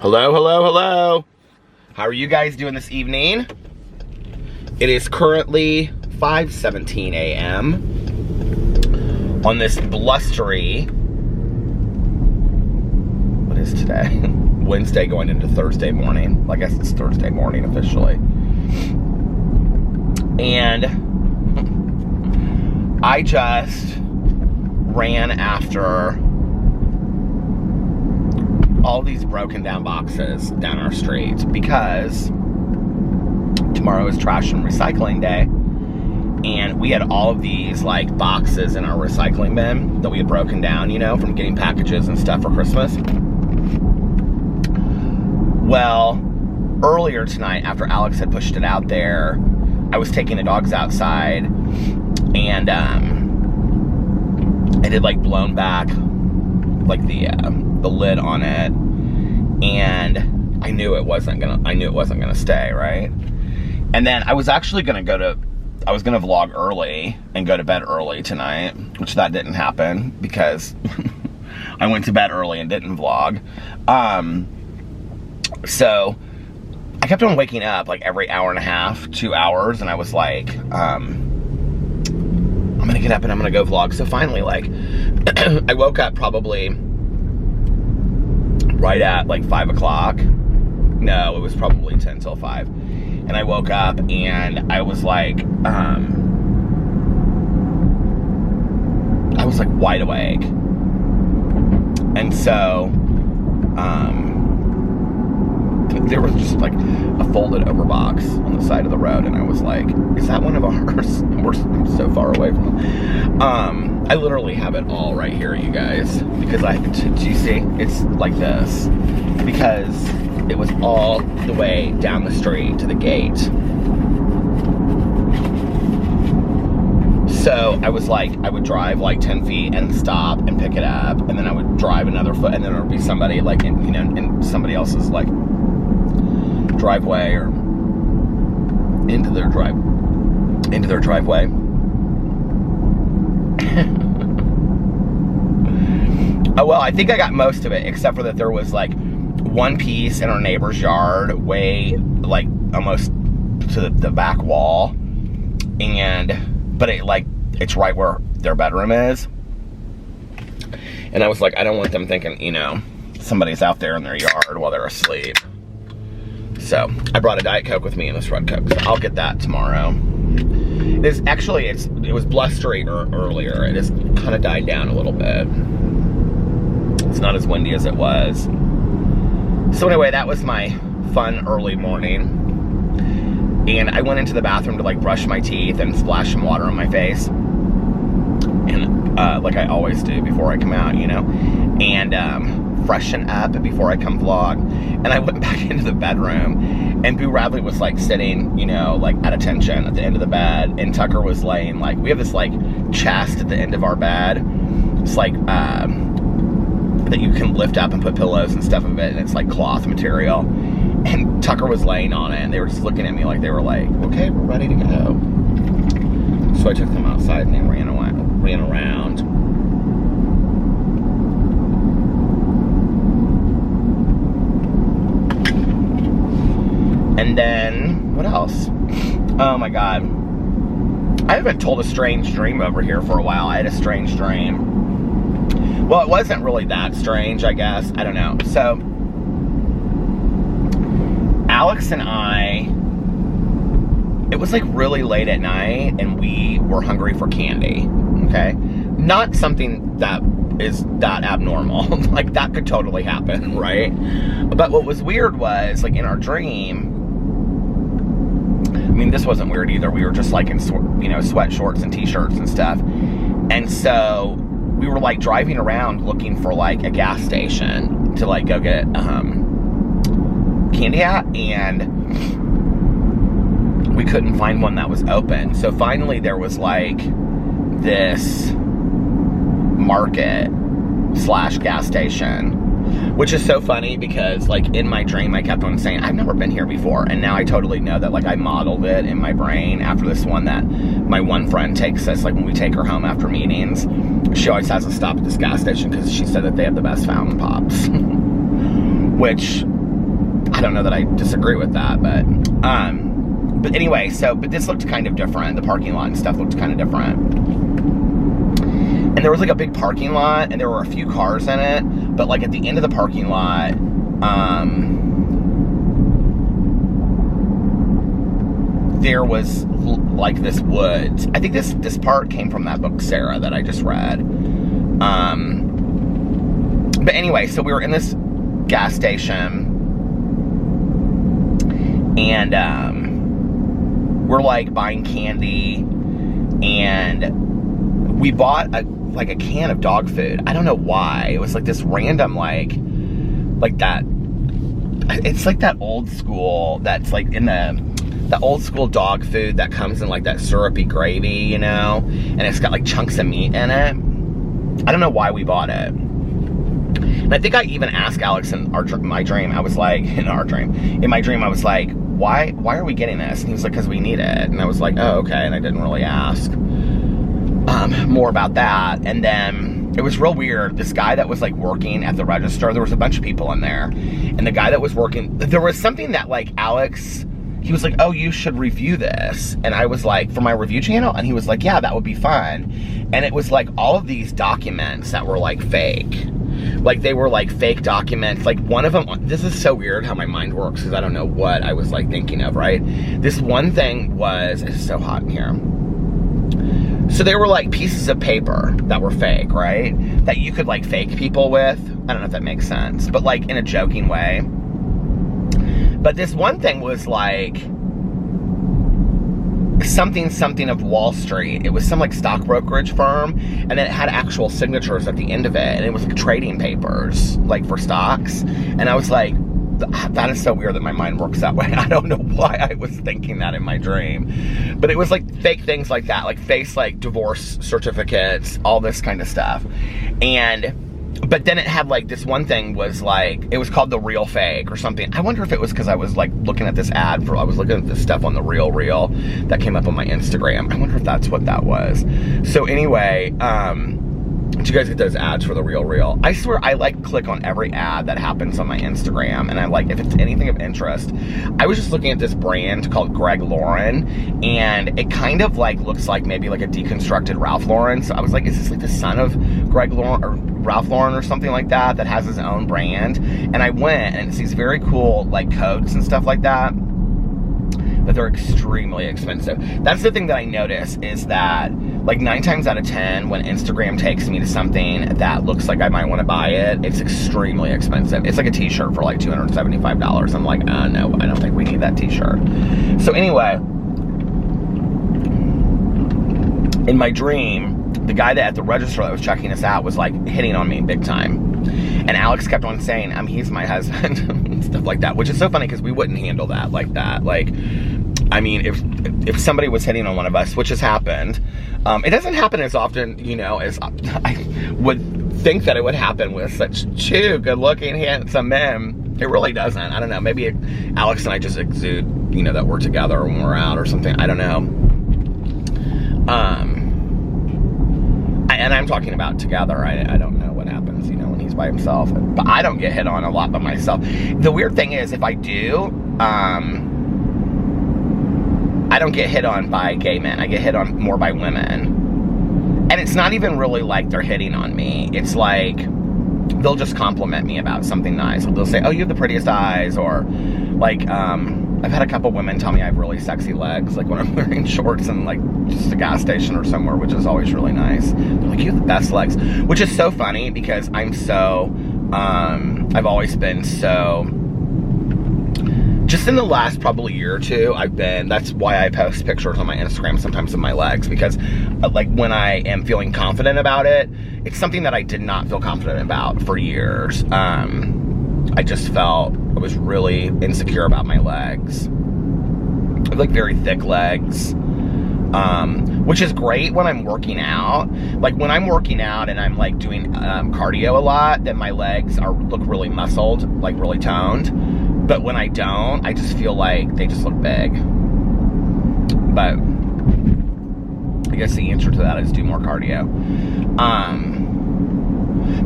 Hello, hello, hello. How are you guys doing this evening? It is currently 5:17 a.m. on this blustery, what is today? Wednesday going into Thursday morning. I guess it's Thursday morning officially. And I just ran after all these broken down boxes down our street because tomorrow is trash and recycling day, and we had all of these like boxes in our recycling bin that we had broken down, you know, from getting packages and stuff for Christmas. Well, earlier tonight after Alex had pushed it out there, I was taking the dogs outside, and it had like blown back like the lid on it, and I knew it wasn't gonna stay, right? And then I was actually gonna vlog early and go to bed early tonight, which that didn't happen because I went to bed early and didn't vlog. So I kept on waking up like every hour and a half, 2 hours, and I was like, I'm gonna get up and I'm gonna go vlog. So finally, like, I woke up probably right at like 5 o'clock. No, it was probably 10 till 5. And I woke up and I was like wide awake. And so, there was just like a folded over box on the side of the road, and I was like, is that one of ours? We're so far away from them. I literally have it all right here, you guys, because do you see? It's like this, because it was all the way down the street to the gate. So I was like, I would drive like 10 feet and stop and pick it up, and then I would drive another foot, and then there would be somebody like in somebody else's like driveway or into their driveway. Oh, well, I think I got most of it, except for that there was like one piece in our neighbor's yard, way like almost to the back wall, but it's right where their bedroom is. And I was like, I don't want them thinking, you know, somebody's out there in their yard while they're asleep. So I brought a Diet Coke with me and this Red Coke, so I'll get that tomorrow. It was blustery earlier. It has kind of died down a little bit. It's not as windy as it was. So anyway, that was my fun early morning. And I went into the bathroom to like brush my teeth and splash some water on my face. And like I always do before I come out, you know. And freshen up before I come vlog. And I went back into the bedroom, and Boo Radley was like sitting, you know, like at attention at the end of the bed, and Tucker was laying like, we have this like chest at the end of our bed. It's like that you can lift up and put pillows and stuff in it, and it's like cloth material. And Tucker was laying on it, and they were just looking at me like they were like, okay, we're ready to go. So I took them outside and they ran around. And then, what else? Oh my God. I haven't told a strange dream over here for a while. I had a strange dream. Well, it wasn't really that strange, I guess. I don't know. So, Alex and I, it was like really late at night, and we were hungry for candy, okay? Not something that is that abnormal. Like, that could totally happen, right? But what was weird was, like, in our dream, I mean, this wasn't weird either. We were just like in, you know, sweat shorts and t-shirts and stuff. And so we were like driving around looking for like a gas station to like go get candy at, and we couldn't find one that was open. So finally there was like this market / gas station, which is so funny because like in my dream I kept on saying I've never been here before, and now I totally know that. Like I modeled it in my brain after this one that my one friend takes us, like when we take her home after meetings, she always has to stop at this gas station because she said that they have the best fountain pops. Which don't know that I disagree with that, but anyway, but this looked kind of different. The parking lot and stuff looked kind of different. And there was like a big parking lot, and there were a few cars in it, but like at the end of the parking lot, there was like this woods. I think this part came from that book, Sarah, that I just read. But anyway, so we were in this gas station, and we're like buying candy, and we bought a can of dog food. I don't know why. It was like this random like that. It's like that old school, that's like in the old school dog food that comes in like that syrupy gravy, you know, and it's got like chunks of meat in it. I don't know why we bought it. And I think I even asked Alex in my dream, I was like, in my dream, I was like, why are we getting this? And he was like, because we need it. And I was like, oh, okay. And I didn't really ask more about that. And then it was real weird. This guy that was like working at the register, there was a bunch of people in there. And the guy that was working, there was something that like Alex, he was like, oh, you should review this. And I was like, for my review channel? And he was like, yeah, that would be fun. And it was like all of these documents that were like fake. Like they were like fake documents. Like one of them, this is so weird how my mind works because I don't know what I was like thinking of, right? This one thing was, it's so hot in here. So there were like pieces of paper that were fake, right? That you could like fake people with. I don't know if that makes sense, but like in a joking way. But this one thing was like something of Wall Street. It was some like stock brokerage firm, and then it had actual signatures at the end of it, and it was like trading papers, like for stocks. And I was like, that is so weird that my mind works that way. I don't know why I was thinking that in my dream. But it was like fake things like that, like face like divorce certificates, all this kind of stuff. But then it had like this one thing was like, it was called The Real Fake or something. I wonder if it was because I was like looking at this ad I was looking at this stuff on The Real that came up on my Instagram. I wonder if that's what that was. So anyway, did you guys get those ads for The Real? I swear I like click on every ad that happens on my Instagram, and I like, if it's anything of interest. I was just looking at this brand called Greg Lauren, and it kind of like looks like maybe like a deconstructed Ralph Lauren. So I was like, is this like the son of Greg Lauren or Ralph Lauren or something like that has his own brand? And I went, and it's these very cool like coats and stuff like that, but they're extremely expensive. That's the thing that I notice, is that like 9 times out of 10, when Instagram takes me to something that looks like I might want to buy it, it's extremely expensive. It's like a t-shirt for like $275. I'm like, no, I don't think we need that t-shirt. So anyway, in my dream, the guy that at the register that was checking us out was like hitting on me big time. And Alex kept on saying, he's my husband, and stuff like that, which is so funny because we wouldn't handle that like that. Like, I mean, if somebody was hitting on one of us, which has happened, it doesn't happen as often, you know, as I would think that it would happen with such two good-looking, handsome men. It really doesn't. I don't know. Maybe Alex and I just exude, you know, that we're together when we're out or something. I don't know. And I'm talking about together. I don't know what happens, you know, when he's by himself. But I don't get hit on a lot by myself. The weird thing is, if I do, I don't get hit on by gay men. I get hit on more by women. And it's not even really like they're hitting on me. It's like, they'll just compliment me about something nice. They'll say, oh, you have the prettiest eyes. Or like, I've had a couple women tell me I have really sexy legs, like when I'm wearing shorts in like just a gas station or somewhere, which is always really nice. They're like, you have the best legs, which is so funny because I'm so, I've always been so, just in the last probably year or two, that's why I post pictures on my Instagram sometimes of my legs, because like when I am feeling confident about it, it's something that I did not feel confident about for years. I just felt I was really insecure about my legs. I have like very thick legs, which is great when I'm working out. Like when I'm working out and I'm like doing cardio a lot, then my legs look really muscled, like really toned. But when I don't, I just feel like they just look big. But I guess the answer to that is do more cardio.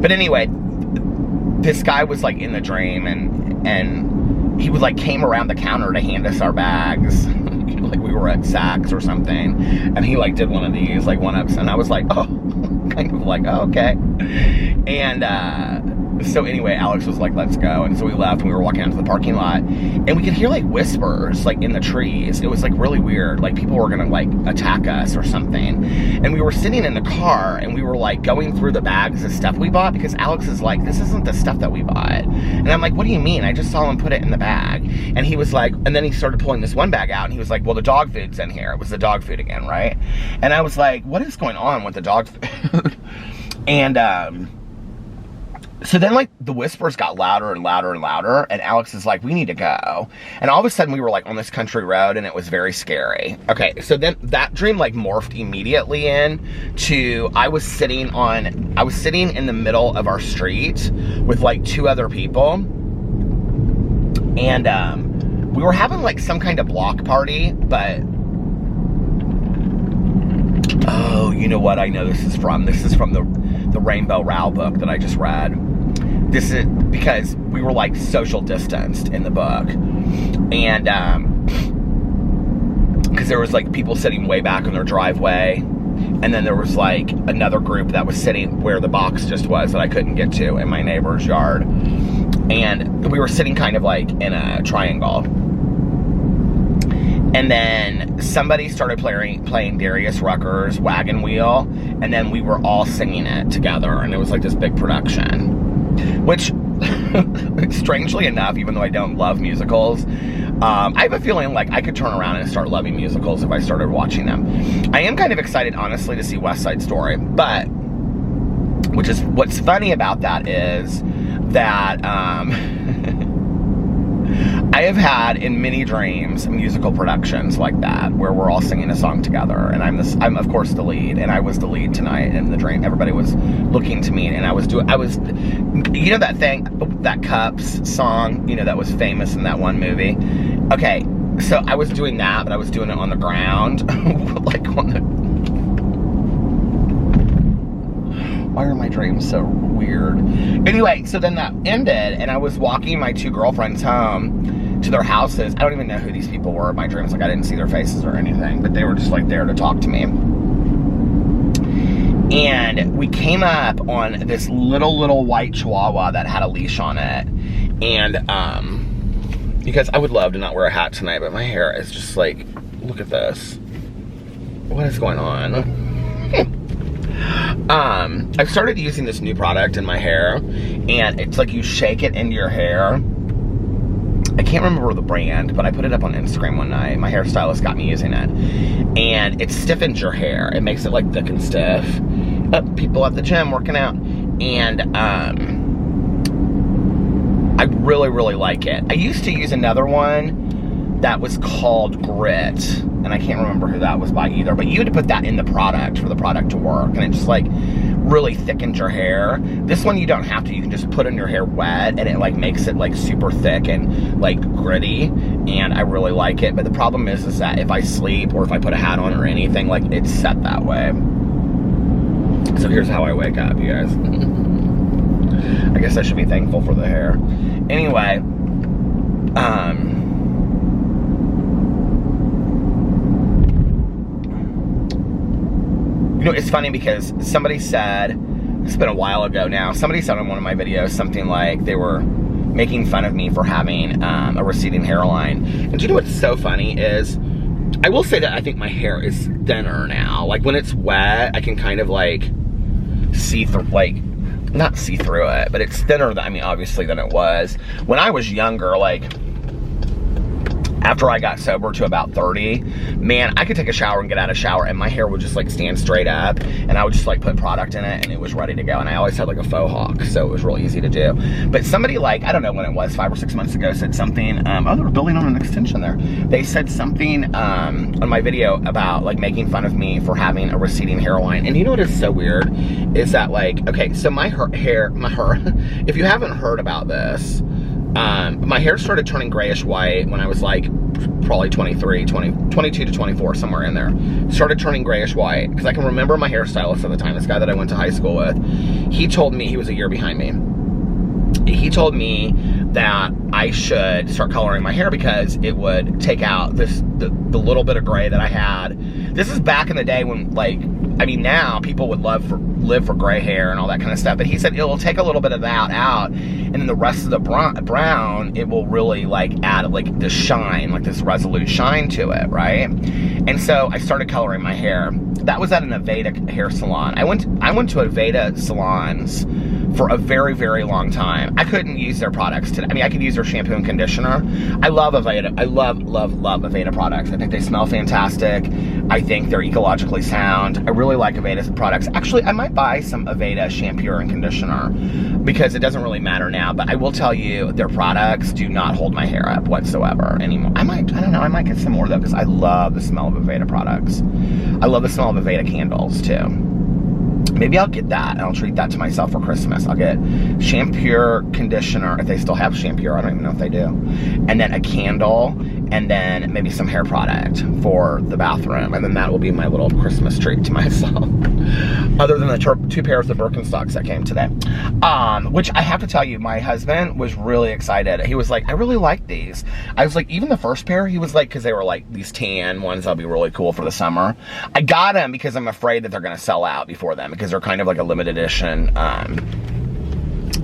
But anyway, this guy was like in the dream, and he was like, came around the counter to hand us our bags. Like we were at Saks or something. And he like did one of these, like one-ups. And I was like, oh, kind of like, oh, okay. And, so anyway, Alex was like, let's go. And so we left and we were walking out to the parking lot and we could hear like whispers like in the trees. It was like really weird. Like people were gonna like attack us or something. And we were sitting in the car and we were like going through the bags of stuff we bought because Alex is like, this isn't the stuff that we bought. And I'm like, what do you mean? I just saw him put it in the bag. And he was like, and then he started pulling this one bag out and he was like, well, the dog food's in here. It was the dog food again, right? And I was like, what is going on with the dog food? And, so then, like, the whispers got louder and louder and louder, and Alex is like, we need to go. And all of a sudden, we were, like, on this country road, and it was very scary. Okay, so then that dream, like, morphed immediately into, I was sitting in the middle of our street with, like, 2 other people. And, we were having, like, some kind of block party, but... Oh, you know what I know this is from? This is from the Rainbow Row book that I just read. This is because we were like social distanced in the book. And because there was like people sitting way back in their driveway. And then there was like another group that was sitting where the box just was that I couldn't get to in my neighbor's yard. And we were sitting kind of like in a triangle. And then somebody started playing Darius Rucker's Wagon Wheel, and then we were all singing it together, and it was like this big production. Which, strangely enough, even though I don't love musicals, I have a feeling like I could turn around and start loving musicals if I started watching them. I am kind of excited, honestly, to see West Side Story, but, what's funny about that is that, I have had in many dreams musical productions like that where we're all singing a song together, and I'm of course the lead, and I was the lead tonight in the dream. Everybody was looking to me, and I was you know that thing, that Cups song, you know, that was famous in that one movie. Okay, so I was doing that, but I was doing it on the ground, like on the. Why are my dreams so weird? Anyway, so then that ended, and I was walking my 2 girlfriends home to their houses. I don't even know who these people were in my dreams. Like, I didn't see their faces or anything, but they were just, like, there to talk to me. And we came up on this little white chihuahua that had a leash on it. And, because I would love to not wear a hat tonight, but my hair is just, like, look at this. What is going on? I've started using this new product in my hair, and it's like you shake it into your hair. I can't remember the brand, but I put it up on Instagram one night. My hairstylist got me using it, and it stiffens your hair. It makes it like thick and stiff. People at the gym working out, and I really like it. I used to use another one that was called Grit, and I can't remember who that was by either, but you had to put that in the product for the product to work, and it just like really thickens your hair. This one you don't have to. You can just put in your hair wet, and it like makes it like super thick and like gritty, and I really like it. But the problem is that if I sleep or if I put a hat on or anything, like it's set that way. So here's how I wake up, you guys. I guess I should be thankful for the hair. Anyway, you know, it's funny because somebody said, it's been a while ago now, somebody said on one of my videos something like they were making fun of me for having a receding hairline. And do you know what's so funny is, I will say that I think my hair is thinner now. Like when it's wet, I can kind of like see through, like, not see through it, but it's thinner than, I mean, obviously than it was. When I was younger, like, after I got sober to about 30, man, I could take a shower and get out of shower and my hair would just like stand straight up, and I would just like put product in it and it was ready to go. And I always had like a faux hawk, so it was real easy to do. But somebody, like, I don't know when it was, 5 or 6 months ago, said something, oh, they were building on an extension there. They said something on my video about like making fun of me for having a receding hairline. And you know what is so weird is that, like, okay, so my hair, if you haven't heard about this, my hair started turning grayish white when I was like probably 22 to 24, somewhere in there. Started turning grayish white because I can remember my hairstylist at the time, this guy that I went to high school with. He told me, he was a year behind me. He told me that I should start coloring my hair because it would take out the little bit of gray that I had. This is back in the day when, like, I mean, now people would live for gray hair and all that kind of stuff, but he said it will take a little bit of that out, and then the rest of the brown, it will really, like, add, like, this shine, like this resolute shine to it, right? And so I started coloring my hair. That was at an Aveda hair salon. I went to Aveda salons for a very, very long time. I couldn't use their products today. I mean, I could use their shampoo and conditioner. I love Aveda. I love Aveda products. I think they smell fantastic. I think they're ecologically sound. I really like Aveda's products. Actually, I might buy some Aveda shampoo and conditioner because it doesn't really matter now, but I will tell you, their products do not hold my hair up whatsoever anymore. I don't know, I might get some more though, because I love the smell of Aveda products. I love the smell of Aveda candles too. Maybe I'll get that, and I'll treat that to myself for Christmas. I'll get shampoo, conditioner, if they still have shampoo, I don't even know if they do, and then a candle, and then maybe some hair product for the bathroom, and then that will be my little Christmas treat to myself. Other than the 2 pairs of Birkenstocks that came today. Which I have to tell you, my husband was really excited. He was like, I really like these. I was like, even the first pair, he was like, because they were like these tan ones that'll be really cool for the summer. I got them because I'm afraid that they're going to sell out before then, because they're kind of like a limited edition,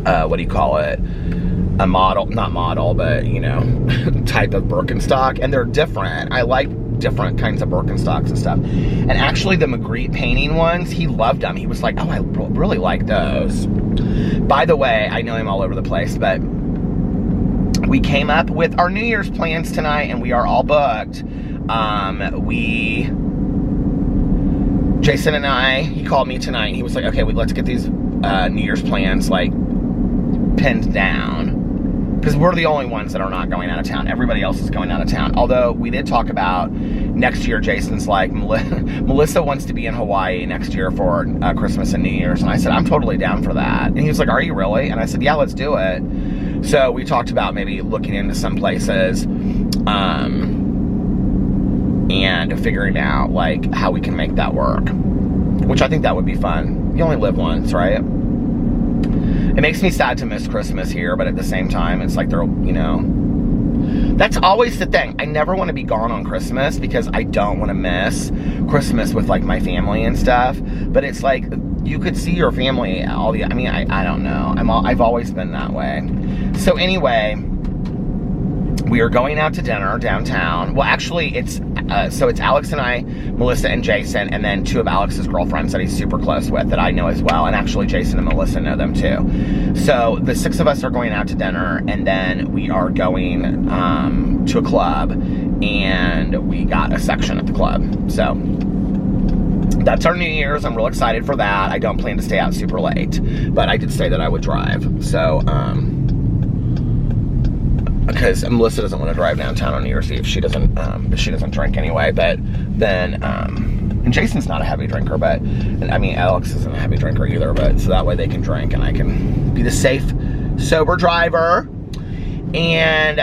what do you call it? A model, not model, but, you know, type of Birkenstock, and they're different. I like different kinds of Birkenstocks and stuff. And actually the Magritte painting ones, he loved them. He was like, oh, I really like those. By the way, I know I'm all over the place, but we came up with our New Year's plans tonight, and we are all booked. Jason and I, he called me tonight, and he was like, okay, let's get these New Year's plans, like, pinned down. Because we're the only ones that are not going out of town. Everybody else is going out of town. Although, we did talk about next year. Jason's like, Melissa wants to be in Hawaii next year for Christmas and New Year's. And I said, I'm totally down for that. And he was like, are you really? And I said, yeah, let's do it. So, we talked about maybe looking into some places. And figuring out, like, how we can make that work. Which I think that would be fun. You only live once, right? It makes me sad to miss Christmas here, but at the same time, it's like they're, you know, that's always the thing. I never want to be gone on Christmas because I don't want to miss Christmas with, like, my family and stuff. But it's like, you could see your family I mean, I don't know. I've always been that way. So anyway, we are going out to dinner downtown. Well, actually, it's Alex and I, Melissa and Jason, and then 2 of Alex's girlfriends that he's super close with that I know as well. And actually, Jason and Melissa know them too. So the 6 of us are going out to dinner, and then we are going to a club, and we got a section at the club. So that's our New Year's. I'm real excited for that. I don't plan to stay out super late, but I did say that I would drive. So, because Melissa doesn't want to drive downtown on New Year's Eve. She doesn't drink anyway. But then, and Jason's not a heavy drinker, but, and I mean, Alex isn't a heavy drinker either, but so that way they can drink and I can be the safe, sober driver. And,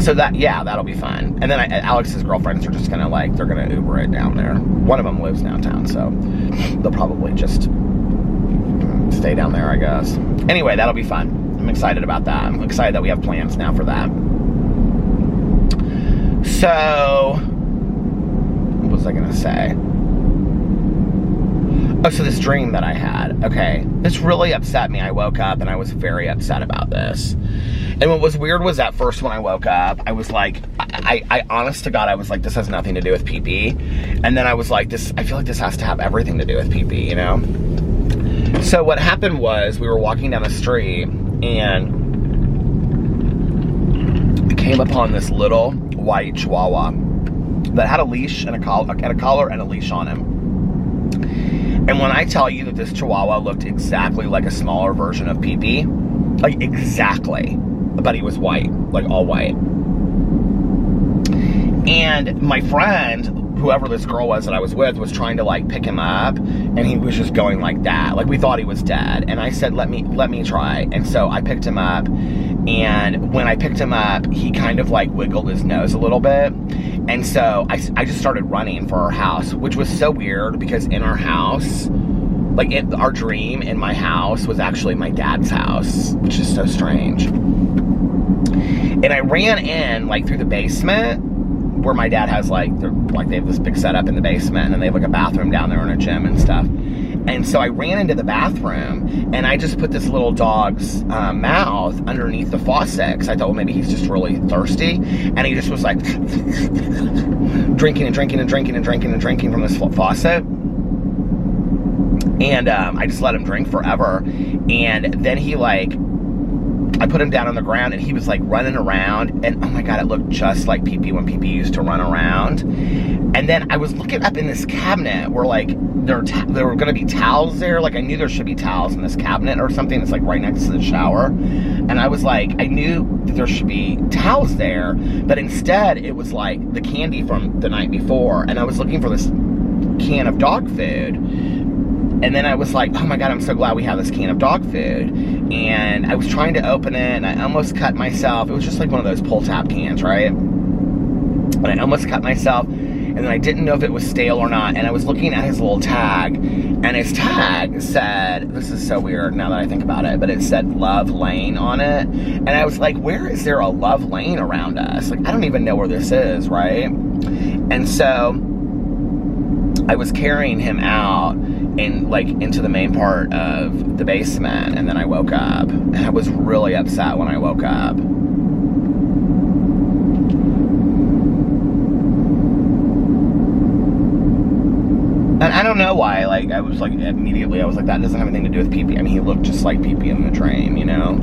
so that, yeah, that'll be fun. And then Alex's girlfriends are just gonna, like, they're gonna Uber it down there. One of them lives downtown, so they'll probably just stay down there, I guess. Anyway, that'll be fun. I'm excited about that. I'm excited that we have plans now for that. So, what was I gonna say? Oh, so this dream that I had. Okay, this really upset me. I woke up and I was very upset about this. And what was weird was at first when I woke up, I was like, I honest to God, I was like, this has nothing to do with pee-pee. And then I was like, I feel like this has to have everything to do with pee-pee, you know? So what happened was we were walking down the street and I came upon this little white chihuahua that had a leash and a collar and a leash on him. And when I tell you that this chihuahua looked exactly like a smaller version of Pee-Pee, like exactly, but he was white, like all white. And my friend, whoever this girl was that I was with, was trying to like pick him up, and he was just going like that. Like we thought he was dead. And I said, let me try. And so I picked him up, and when I picked him up, he kind of like wiggled his nose a little bit. And so I just started running for our house, which was so weird because in our house, Like, our dream in my house was actually my dad's house, which is so strange. And I ran in, like, through the basement, where my dad has, they have this big setup in the basement, and then they have, like, a bathroom down there and a gym and stuff. And so I ran into the bathroom, and I just put this little dog's mouth underneath the faucet, because I thought, well, maybe he's just really thirsty. And he just was, like, drinking and drinking and drinking and drinking and drinking from this faucet. And I just let him drink forever. And then he, I put him down on the ground, and he was, running around, and oh my God, it looked just like Pee-Pee when Pee-Pee used to run around. And then I was looking up in this cabinet where, there were gonna be towels there. I knew there should be towels in this cabinet or something that's, right next to the shower. And I was I knew that there should be towels there, but instead it was, the candy from the night before, and I was looking for this can of dog food. And then I was like, oh my God, I'm so glad we have this can of dog food. And I was trying to open it, and I almost cut myself. It was just one of those pull-tab cans, right? And I almost cut myself, and then I didn't know if it was stale or not. And I was looking at his little tag, and his tag said, this is so weird now that I think about it, but it said Love Lane on it. And I was like, where is there a Love Lane around us? I don't even know where this is, right? And so I was carrying him out into the main part of the basement, and then I woke up, and I was really upset when I woke up. And I don't know why, I was immediately, I was like, that doesn't have anything to do with Pee-Pee. I mean, he looked just like Pee-Pee in the dream, you know?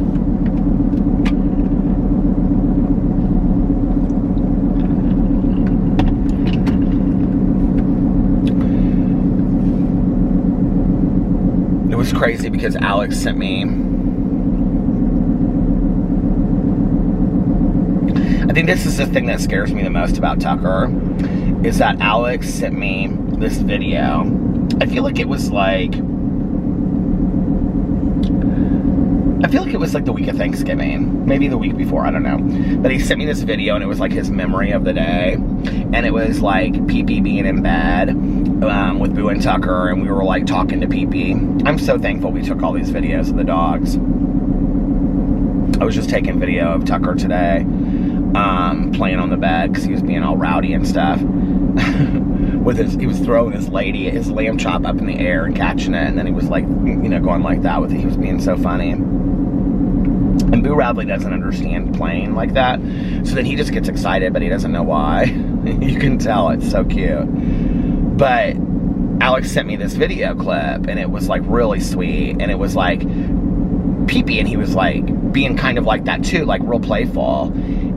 It was crazy because Alex sent me, I think this is the thing that scares me the most about Tucker, is that Alex sent me this video. I feel like it was the week of Thanksgiving, maybe the week before, I don't know. But he sent me this video, and it was his memory of the day, and it was Pee-Pee being in bed with Boo and Tucker, and we were talking to Pee-Pee. I'm so thankful we took all these videos of the dogs. I was just taking video of Tucker today, playing on the bed because he was being all rowdy and stuff. He was throwing his lamb chop up in the air and catching it, and then he was going like that with it. He was being so funny. And Boo Radley doesn't understand playing like that, so then he just gets excited, but he doesn't know why. You can tell, it's so cute. But Alex sent me this video clip, and it was really sweet, and it was Pee-Pee, and he was being kind of like that too, real playful.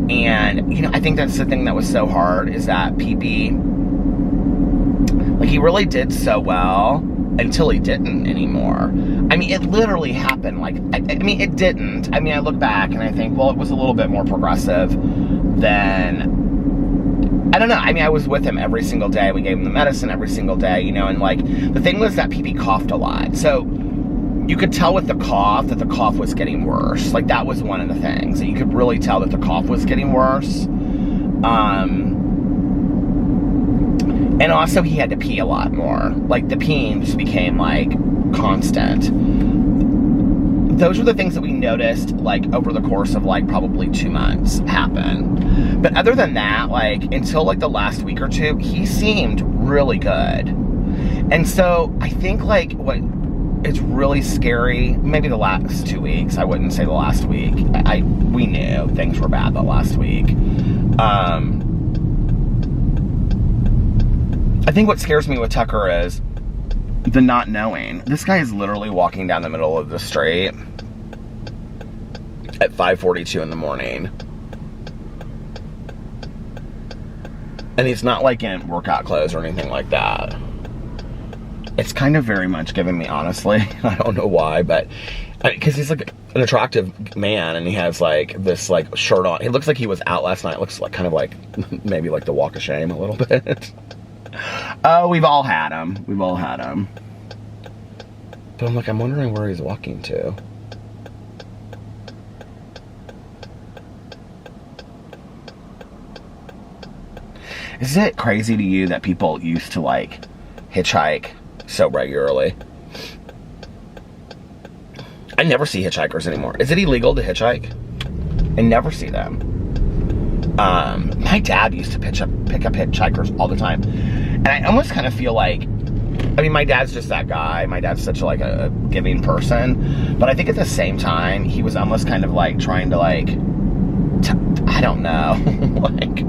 And I think that's the thing that was so hard, is that Pee-Pee, he really did so well until he didn't anymore. I mean, it literally happened. It didn't. I mean, I look back and I think, well, it was a little bit more progressive than, I don't know. I mean, I was with him every single day. We gave him the medicine every single day, and the thing was that Pee-Pee coughed a lot. So you could tell with the cough that the cough was getting worse. That was one of the things, that you could really tell that the cough was getting worse. And also he had to pee a lot more. The peeing just became constant. Those were the things that we noticed over the course of probably 2 months happen. But other than that, until the last week or two, he seemed really good. And so I think what it's really scary, maybe the last 2 weeks, I wouldn't say the last week. We knew things were bad the last week. I think what scares me with Tucker is the not knowing. This guy is literally walking down the middle of the street at 5:42 in the morning. And he's not in workout clothes or anything like that. It's kind of very much giving me, honestly, I don't know why, but because he's an attractive man, and he has this shirt on. He looks like he was out last night. It looks kind of maybe the walk of shame a little bit. Oh, we've all had him. We've all had him. But I'm wondering where he's walking to. Is it crazy to you that people used to hitchhike so regularly? never see hitchhikers anymore. Is it illegal to hitchhike? I never see them. My dad used to pick up hitchhikers all the time. And I almost kind of feel like, I mean, my dad's just that guy. My dad's such like a giving person. But I think at the same time, he was almost kind of like trying to like, I don't know, like,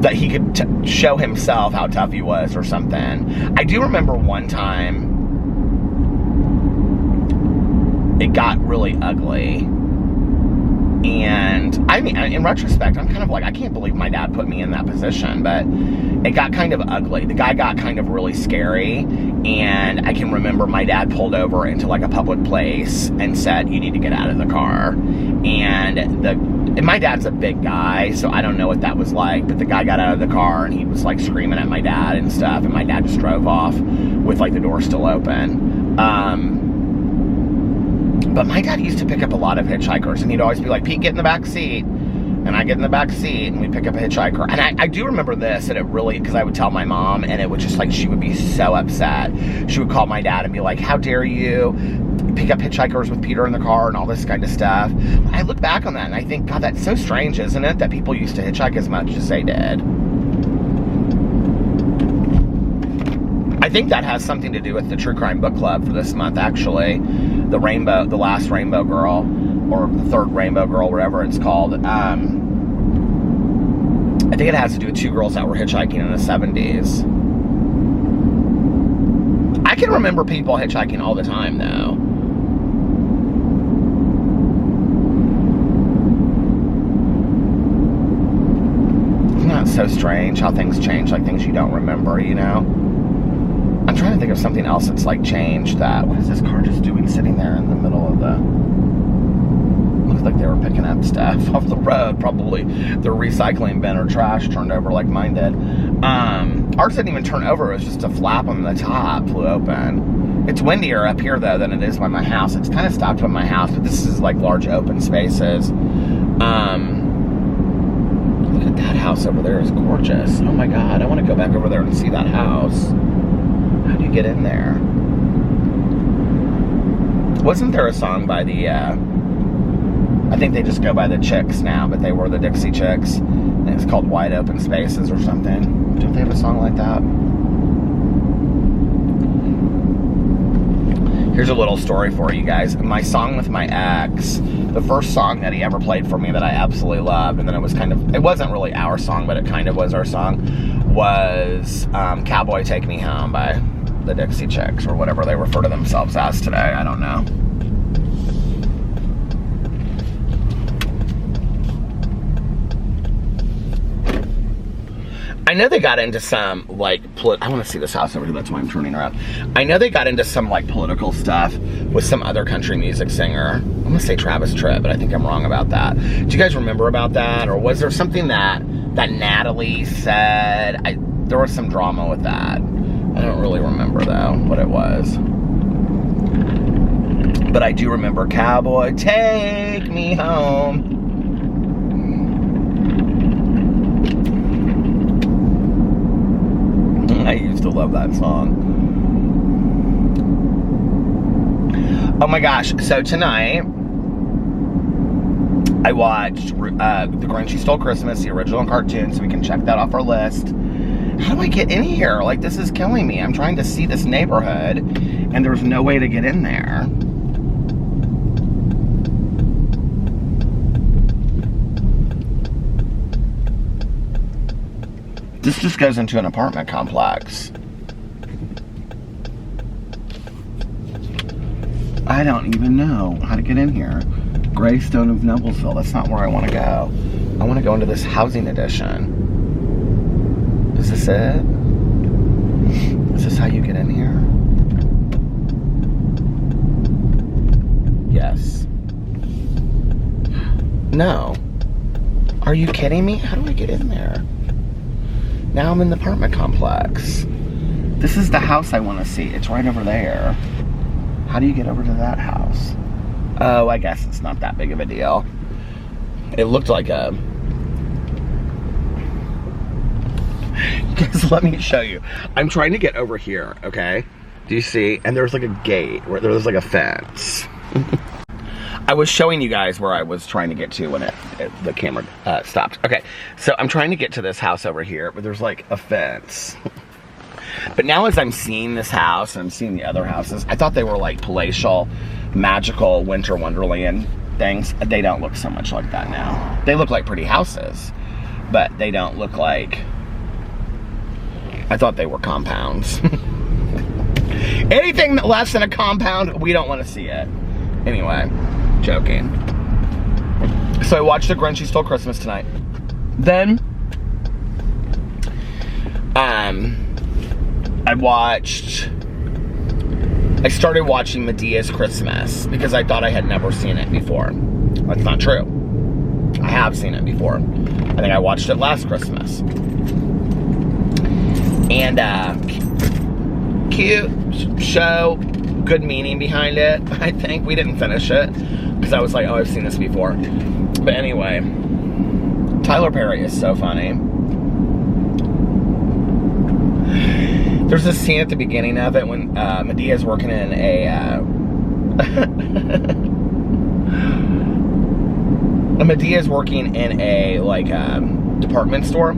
that he could show himself how tough he was or something. I do remember one time, it got really ugly. And I mean, in retrospect, I'm kind of like, I can't believe my dad put me in that position, but it got kind of ugly. The guy got kind of really scary, and I can remember my dad pulled over into like a public place and said, "You need to get out of the car." And my dad's a big guy, so I don't know what that was like, but the guy got out of the car and he was like screaming at my dad and stuff, and my dad just drove off with like the door still open. But my dad used to pick up a lot of hitchhikers, and he'd always be like, "Pete, get in the back seat." And I get in the back seat, and we pick up a hitchhiker. And I do remember this, and it really, because I would tell my mom, and it would just like, she would be so upset. She would call my dad and be like, "How dare you pick up hitchhikers with Peter in the car," and all this kind of stuff. I look back on that, and I think, God, that's so strange, isn't it? That people used to hitchhike as much as they did. I think that has something to do with the True Crime Book Club for this month, actually. The last Rainbow Girl, or the third Rainbow Girl, whatever it's called. I think it has to do with two girls that were hitchhiking in the 70s. I can remember people hitchhiking all the time, though. Isn't that so strange how things change, like things you don't remember, you know? I'm trying to think of something else that's like changed that. What is this car just doing sitting there in the middle of the... Looks like they were picking up stuff off the road. Probably their recycling bin or trash turned over like mine did. Ours didn't even turn over. It was just a flap on the top flew open. It's windier up here though than it is by my house. It's kind of stopped by my house, but this is like large open spaces. Look at that house over there. It's gorgeous. Oh my God, I want to go back over there and see that house. How do you get in there? Wasn't there a song by the, I think they just go by the Chicks now, but they were the Dixie Chicks, and it's called Wide Open Spaces or something. Don't they have a song like that? Here's a little story for you guys. My song with my ex, the first song that he ever played for me that I absolutely loved, and then it was kind of, it wasn't really our song, but it kind of was our song, was Cowboy Take Me Home by the Dixie Chicks, or whatever they refer to themselves as today. I don't know. I know they got into some, like, I want to see this house over here, that's why I'm turning around. I know they got into some, like, political stuff with some other country music singer. I'm going to say Travis Tritt, but I think I'm wrong about that. Do you guys remember about that? Or was there something that Natalie said? There was some drama with that. I don't really remember, though, what it was. But I do remember, "Cowboy, take me home." I used to love that song. Oh my gosh, so tonight, I watched The Grinch Who Stole Christmas, the original cartoon, so we can check that off our list. How do I get in here? Like, this is killing me. I'm trying to see this neighborhood, and there's no way to get in there. This just goes into an apartment complex. I don't even know how to get in here. Greystone of Noblesville. That's not where I want to go. I want to go into this housing edition. Is this it? Is this how you get in here? Yes. No. Are you kidding me? How do I get in there? Now I'm in the apartment complex. This is the house I want to see. It's right over there. How do you get over to that house? Oh, I guess it's not that big of a deal. It looked like a... Guys, let me show you. I'm trying to get over here, okay? Do you see? And there's like a gate, where there's like a fence. I was showing you guys where I was trying to get to when the camera stopped. Okay, so I'm trying to get to this house over here, but there's like a fence. But now as I'm seeing this house, and I'm seeing the other houses, I thought they were like palatial, magical winter wonderland things. They don't look so much like that now. They look like pretty houses, but they don't look like... I thought they were compounds. Anything less than a compound, we don't want to see it. Anyway, joking. So I watched The Grinch Who Stole Christmas tonight. Then, I started watching Medea's Christmas because I thought I had never seen it before. That's not true. I have seen it before. I think I watched it last Christmas. And, cute show, good meaning behind it. I think we didn't finish it because I was like, oh, I've seen this before. But anyway, Tyler Perry is so funny. There's this scene at the beginning of it when Medea's working in Medea's working in a like department store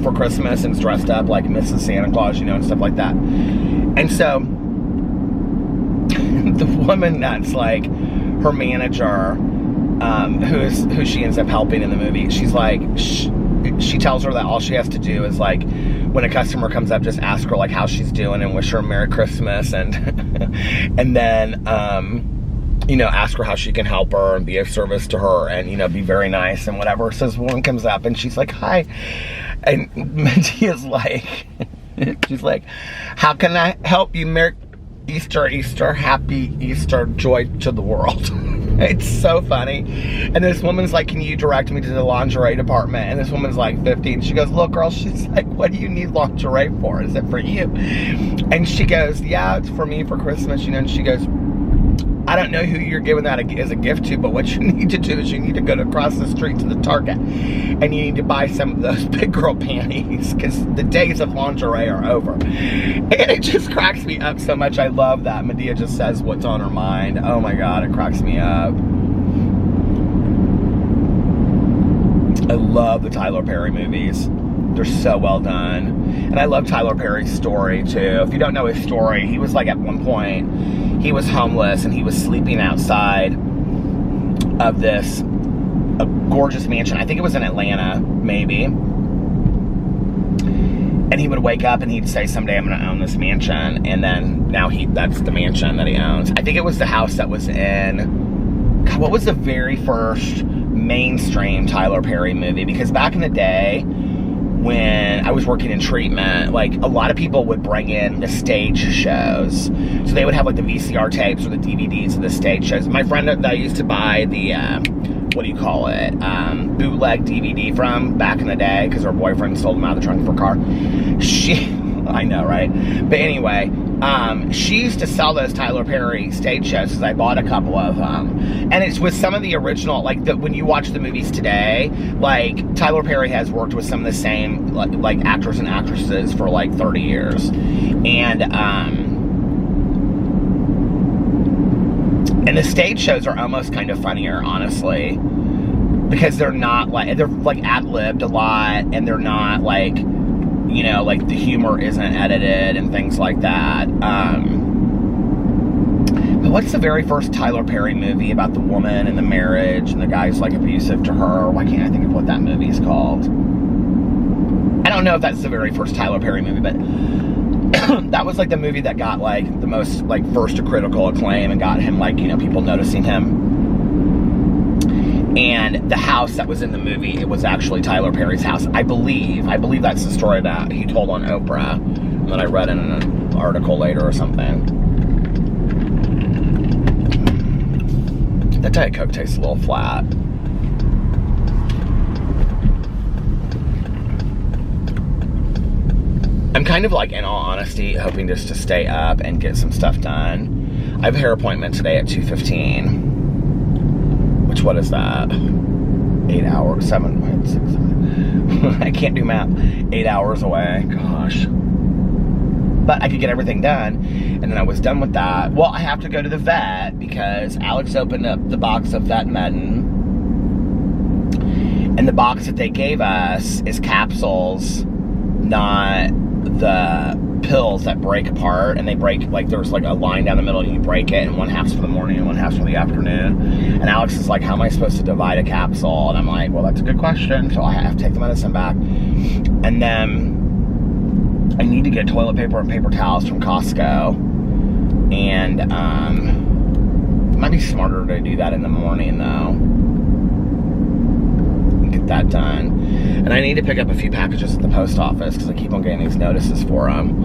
for Christmas and is dressed up like Mrs. Santa Claus, you know, and stuff like that. And so the woman that's like her manager, who she ends up helping in the movie, she's like, she tells her that all she has to do is like, when a customer comes up, just ask her like how she's doing and wish her a Merry Christmas, and and then you know, ask her how she can help her and be of service to her, and you know, be very nice and whatever. So this woman comes up and she's like, hi, and Medea's like, she's like, how can I help you? Merry Easter, Easter, happy Easter, joy to the world. It's so funny. And this woman's like, can you direct me to the lingerie department? And this woman's like 50, and she goes, look, girl, she's like, what do you need lingerie for? Is it for you? And she goes, yeah, it's for me for Christmas, you know. And she goes, I don't know who you're giving that as a gift to, but what you need to do is you need to go across the street to the Target, and you need to buy some of those big girl panties, because the days of lingerie are over. And it just cracks me up so much. I love that Medea just says what's on her mind. Oh my God, it cracks me up. I love the Tyler Perry movies. They're so well done. And I love Tyler Perry's story too. If you don't know his story, he was like, at one point, he was homeless and he was sleeping outside of this a gorgeous mansion. I think it was in Atlanta, maybe. And he would wake up and he'd say, someday I'm gonna own this mansion. And then now that's the mansion that he owns. I think it was the house that was in, God, what was the very first mainstream Tyler Perry movie? Because back in the day, when I was working in treatment, like a lot of people would bring in the stage shows. So they would have like the VCR tapes or the DVDs of the stage shows. My friend that I used to buy the, what do you call it, bootleg DVD from back in the day, because her boyfriend sold them out of the trunk of her car. I know, right? But anyway, she used to sell those Tyler Perry stage shows, because I bought a couple of them. And it's with some of the original, like when you watch the movies today, like Tyler Perry has worked with some of the same like actors and actresses for like 30 years. And the stage shows are almost kind of funnier, honestly, because they're like ad-libbed a lot, and they're not like, you know, like the humor isn't edited and things like that. But what's the very first Tyler Perry movie about the woman and the marriage and the guy's like abusive to her? Why can't I think of what that movie is called? I don't know if that's the very first Tyler Perry movie, but that was like the movie that got like the most like first critical acclaim and got him like, you know, people noticing him. And the house that was in the movie, it was actually Tyler Perry's house. I believe that's the story that he told on Oprah, and that I read in an article later or something. That Diet Coke tastes a little flat. I'm kind of like, in all honesty, hoping just to stay up and get some stuff done. I have a hair appointment today at 2:15. Which, what is that? 8 hours, 7, 6, 7. I can't do math. 8 hours away. Gosh. but I could get everything done. And then I was done with that. Well, I have to go to the vet because Alex opened up the box of vet medicine. And the box that they gave us is capsules, not the pills that break apart. And they break, like, there's like a line down the middle and you break it, and one half's for the morning and one half's for the afternoon. And Alex is like, how am I supposed to divide a capsule? And I'm like, well, that's a good question. So I have to take the medicine back. And then I need to get toilet paper and paper towels from Costco. And it might be smarter to do that in the morning, though. Get that done. And I need to pick up a few packages at the post office because I keep on getting these notices for them.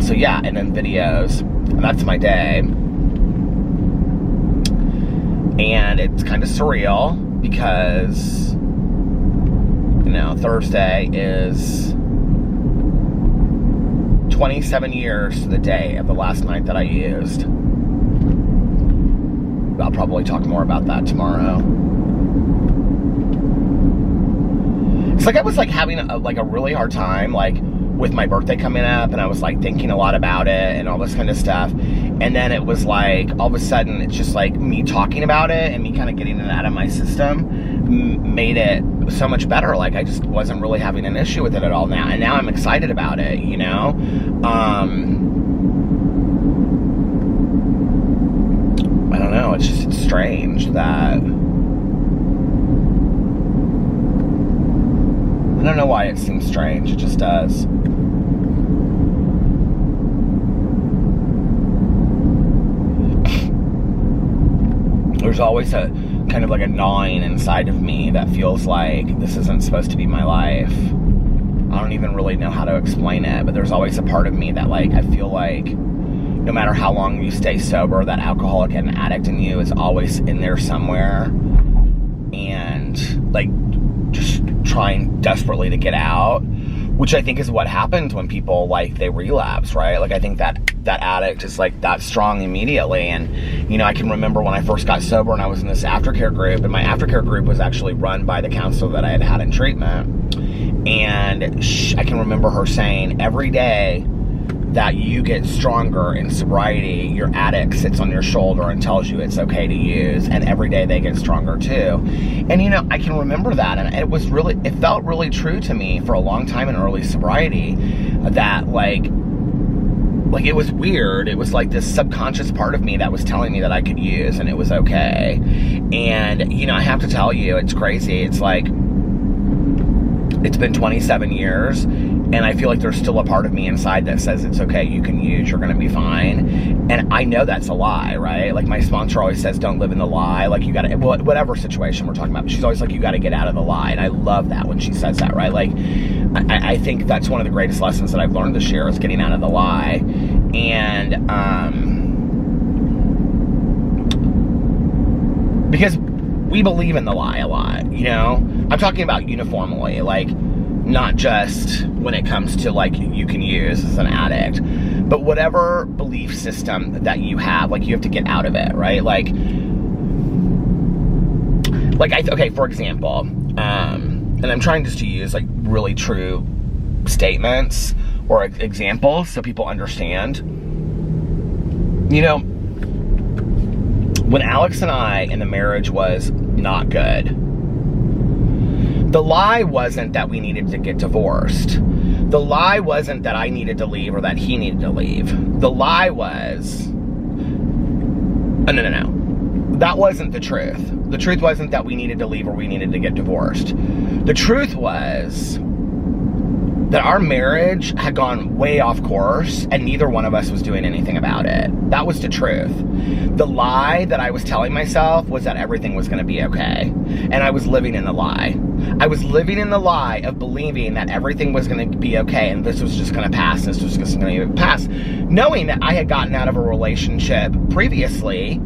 So yeah, and then videos. And that's my day. And it's kind of surreal because, you know, Thursday is 27 years to the day of the last night that I used. I'll probably talk more about that tomorrow. It's like I was like having a really hard time, like, with my birthday coming up, and I was like thinking a lot about it and all this kind of stuff. And then it was like, all of a sudden, it's just like me talking about it and me kind of getting it out of my system made it so much better. Like, I just wasn't really having an issue with it at all now. And now I'm excited about it, you know? I don't know, it's strange that, I don't know why it seems strange, it just does. There's always a kind of like a gnawing inside of me that feels like this isn't supposed to be my life. I don't even really know how to explain it, but there's always a part of me that, like, I feel like no matter how long you stay sober, that alcoholic and addict in you is always in there somewhere, and like just trying desperately to get out, which I think is what happens when people, like, they relapse, right? Like, I think that addict is like that strong immediately. And, you know, I can remember when I first got sober and I was in this aftercare group, and my aftercare group was actually run by the counselor that I had had in treatment. And I can remember her saying, every day that you get stronger in sobriety, your addict sits on your shoulder and tells you it's okay to use, and every day they get stronger too. And, you know, I can remember that, and it felt really true to me for a long time in early sobriety, that like it was weird. It was like this subconscious part of me that was telling me that I could use and it was okay. And, you know, I have to tell you, it's crazy. It's like, it's been 27 years, and I feel like there's still a part of me inside that says it's okay, you can use, you're gonna be fine. And I know that's a lie, right? Like, my sponsor always says, don't live in the lie. Like, you gotta, whatever situation we're talking about, but she's always like, you gotta get out of the lie. And I love that when she says that, right? Like, I think that's one of the greatest lessons that I've learned this year, is getting out of the lie. And, because we believe in the lie a lot, you know? I'm talking about uniformly, like, not just when it comes to, like, you can use as an addict, but whatever belief system that you have, like, you have to get out of it, right? Okay, for example, and I'm trying just to use, like, really true statements or examples so people understand. You know, when Alex and I, and the marriage was not good, the lie wasn't that we needed to get divorced. The lie wasn't that I needed to leave or that he needed to leave. The lie was, no. That wasn't the truth. The truth wasn't that we needed to leave or we needed to get divorced. The truth was that our marriage had gone way off course and neither one of us was doing anything about it. That was the truth. The lie that I was telling myself was that everything was going to be okay. And I was living in the lie. I was living in the lie of believing that everything was going to be okay and this was just going to pass, this was just going to pass. Knowing that I had gotten out of a relationship previously,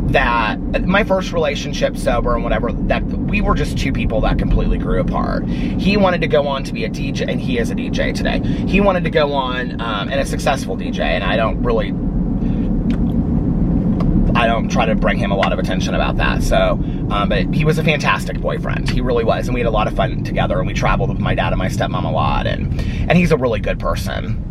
that my first relationship, sober and whatever, that we were just two people that completely grew apart. He wanted to go on to be a DJ, and he is a DJ today. He wanted to go on and a successful DJ, and I I don't try to bring him a lot of attention about that. So, but he was a fantastic boyfriend. He really was. And we had a lot of fun together, and we traveled with my dad and my stepmom a lot. And he's a really good person.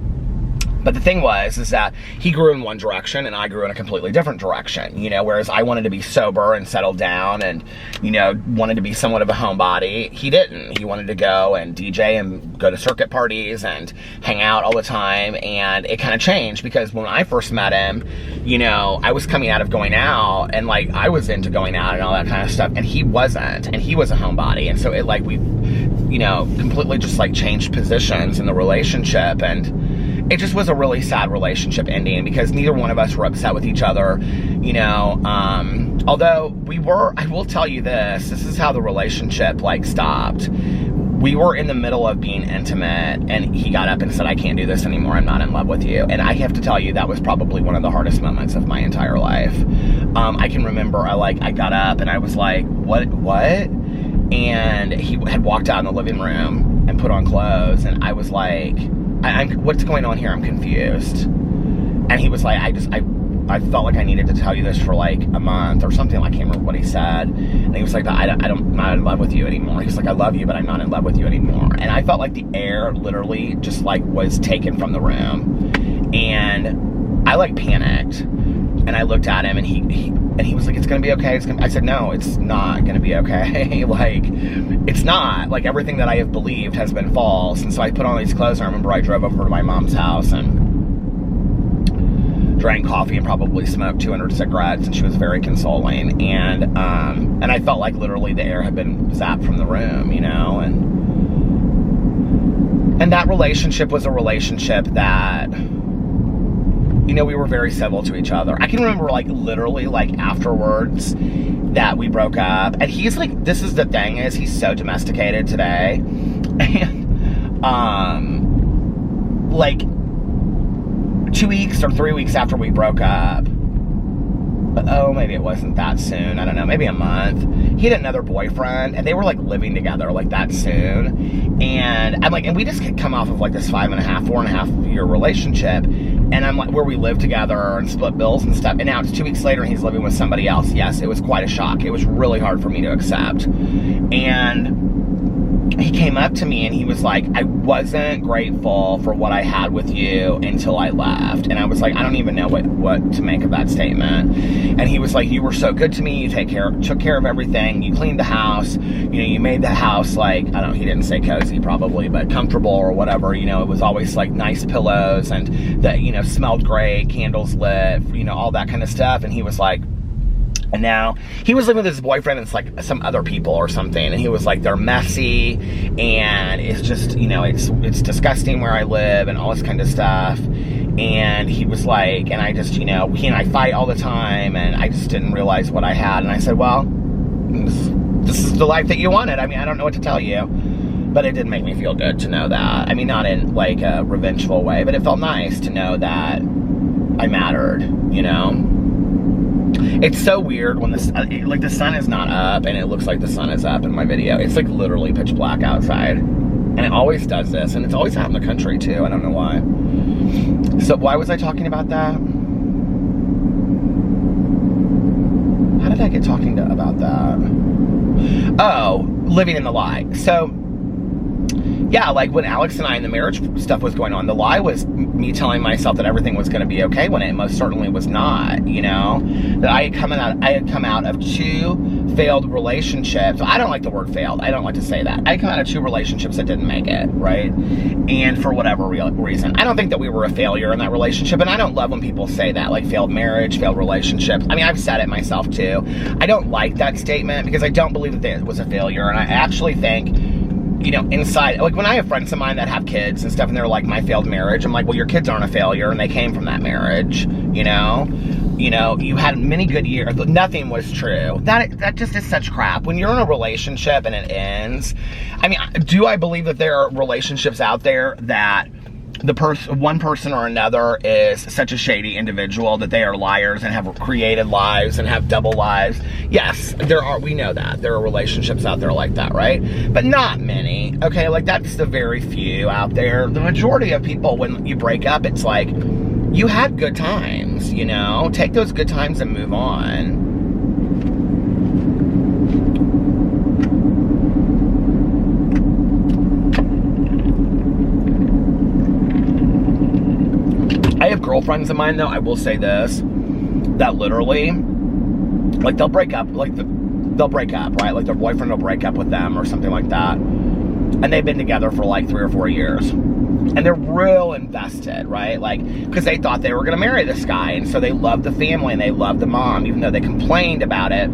But the thing is that he grew in one direction and I grew in a completely different direction, you know, whereas I wanted to be sober and settle down and, you know, wanted to be somewhat of a homebody. He didn't. He wanted to go and DJ and go to circuit parties and hang out all the time. And it kind of changed because when I first met him, you know, I was coming out of going out and like I was into going out and all that kind of stuff. And he wasn't. And he was a homebody. And so it like we, you know, completely just like changed positions in the relationship. And it just was a really sad relationship ending because neither one of us were upset with each other, you know, although we were, I will tell you this is how the relationship like stopped. We were in the middle of being intimate and he got up and said, I can't do this anymore. I'm not in love with you. And I have to tell you, that was probably one of the hardest moments of my entire life. I can remember I got up and I was like, what? And he had walked out in the living room and put on clothes. And I was like, what's going on here? I'm confused. And he was like, I felt like I needed to tell you this for like a month or something. I can't remember what he said. And he was like, I'm not in love with you anymore. He's like, I love you, but I'm not in love with you anymore. And I felt like the air literally just like was taken from the room. And I like panicked. And I looked at him and he was like, it's gonna be okay. I said, no, it's not gonna be okay. Like, it's not. Like, everything that I have believed has been false. And so I put on these clothes. And I remember I drove over to my mom's house and drank coffee and probably smoked 200 cigarettes. And she was very consoling. And I felt like literally the air had been zapped from the room, you know. And that relationship was a relationship that, you know, we were very civil to each other. I can remember, like, literally, like, afterwards that we broke up. And he's, like, this is the thing is, he's so domesticated today. And, like, 2 weeks or 3 weeks after we broke up, maybe it wasn't that soon. I don't know, maybe a month. He had another boyfriend, and they were, like, living together, like, that soon. And I'm like, and we just had come off of, like, this 4.5 year relationship. And I'm like, where we lived together and split bills and stuff. And now it's 2 weeks later and he's living with somebody else. Yes, it was quite a shock. It was really hard for me to accept. And he came up to me and he was like, I wasn't grateful for what I had with you until I left. And I was like, I don't even know what to make of that statement. And he was like, you were so good to me. You took care of everything. You cleaned the house. You know, you made the house like, I don't know, he didn't say cozy probably, but comfortable or whatever. You know, it was always like nice pillows and that, you know, smelled great, candles lit, you know, all that kind of stuff. And he was like, and now he was living with his boyfriend and it's like some other people or something. And he was like, they're messy and it's just, you know, it's disgusting where I live and all this kind of stuff. And he was like, and I just, you know, he and I fight all the time and I just didn't realize what I had. And I said, well, this is the life that you wanted. I mean, I don't know what to tell you. But it did make me feel good to know that. I mean, not in like a revengeful way, but it felt nice to know that I mattered, you know? It's so weird when the sun is not up and it looks like the sun is up in my video. It's like literally pitch black outside. And it always does this. And it's always out in the country too. I don't know why. So why was I talking about that? How did I get talking about that? Oh, living in the lie. So, yeah, like when Alex and I and the marriage stuff was going on, the lie was me telling myself that everything was going to be okay when it most certainly was not, you know? That I had come out of 2 failed relationships. I don't like the word failed. I don't like to say that. I had come out of 2 relationships that didn't make it, right? And for whatever reason. I don't think that we were a failure in that relationship, and I don't love when people say that, like failed marriage, failed relationships. I mean, I've said it myself too. I don't like that statement because I don't believe that it was a failure, and I actually think, you know, inside, like when I have friends of mine that have kids and stuff and they're like, my failed marriage, I'm like, well, your kids aren't a failure and they came from that marriage, you know? You know, you had many good years. Nothing was true. That just is such crap. When you're in a relationship and it ends, I mean, do I believe that there are relationships out there that one person or another is such a shady individual that they are liars and have created lives and have double lives? Yes, we know that. There are relationships out there like that, right? But not many, okay? Like, that's the very few out there. The majority of people, when you break up, it's like, you had good times, you know? Take those good times and move on. I have girlfriends of mine, though, I will say this, that literally, like, they'll break up, right? Like, their boyfriend will break up with them or something like that. And they've been together for, like, 3 or 4 years. And they're real invested, right? Like, because they thought they were going to marry this guy. And so they love the family and they love the mom, even though they complained about it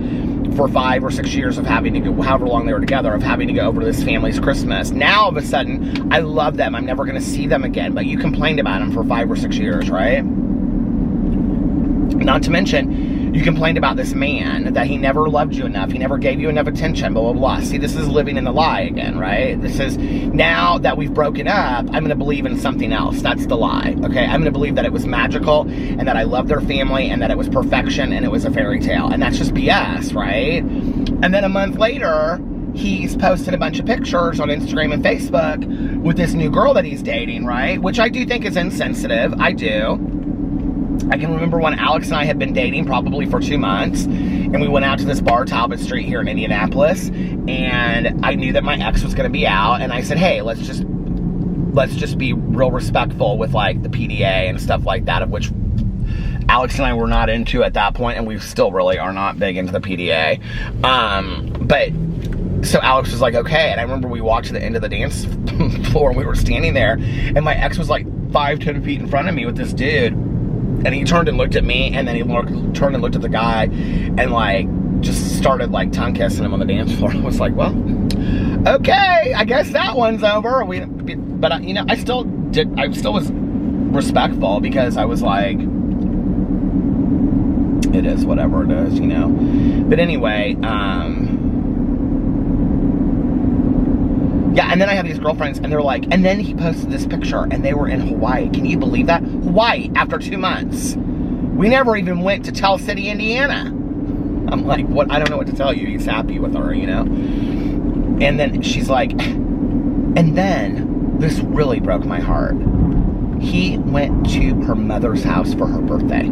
for 5 or 6 years of having to go, however long they were together, of having to go over to this family's Christmas. Now, all of a sudden, I love them. I'm never going to see them again. But you complained about them for 5 or 6 years, right? Not to mention, you complained about this man, that he never loved you enough, he never gave you enough attention, blah, blah, blah. See, this is living in the lie again, right? This is, now that we've broken up, I'm going to believe in something else. That's the lie, okay? I'm going to believe that it was magical, and that I loved their family, and that it was perfection, and it was a fairy tale. And that's just BS, right? And then a month later, he's posted a bunch of pictures on Instagram and Facebook with this new girl that he's dating, right? Which I do think is insensitive. I do. I can remember when Alex and I had been dating probably for 2 months, and we went out to this bar, Talbot Street here in Indianapolis, and I knew that my ex was going to be out, and I said, hey, let's just be real respectful with, like, the PDA and stuff like that, of which Alex and I were not into at that point, and we still really are not big into the PDA. But so Alex was like, okay, and I remember we walked to the end of the dance floor, and we were standing there, and my ex was like 5-10 feet in front of me with this dude. And he turned and looked at me, and then he turned and looked at the guy, and, like, just started, like, tongue kissing him on the dance floor. I was like, well, okay, I guess that one's over. But you know, I still was respectful, because I was like, it is whatever it is, you know. But anyway, yeah, and then I have these girlfriends, and they're like, and then he posted this picture, and they were in Hawaii. Can you believe that? Hawaii, after 2 months. We never even went to Tell City, Indiana. I'm like, what? I don't know what to tell you. He's happy with her, you know? And then she's like, and then this really broke my heart. He went to her mother's house for her birthday.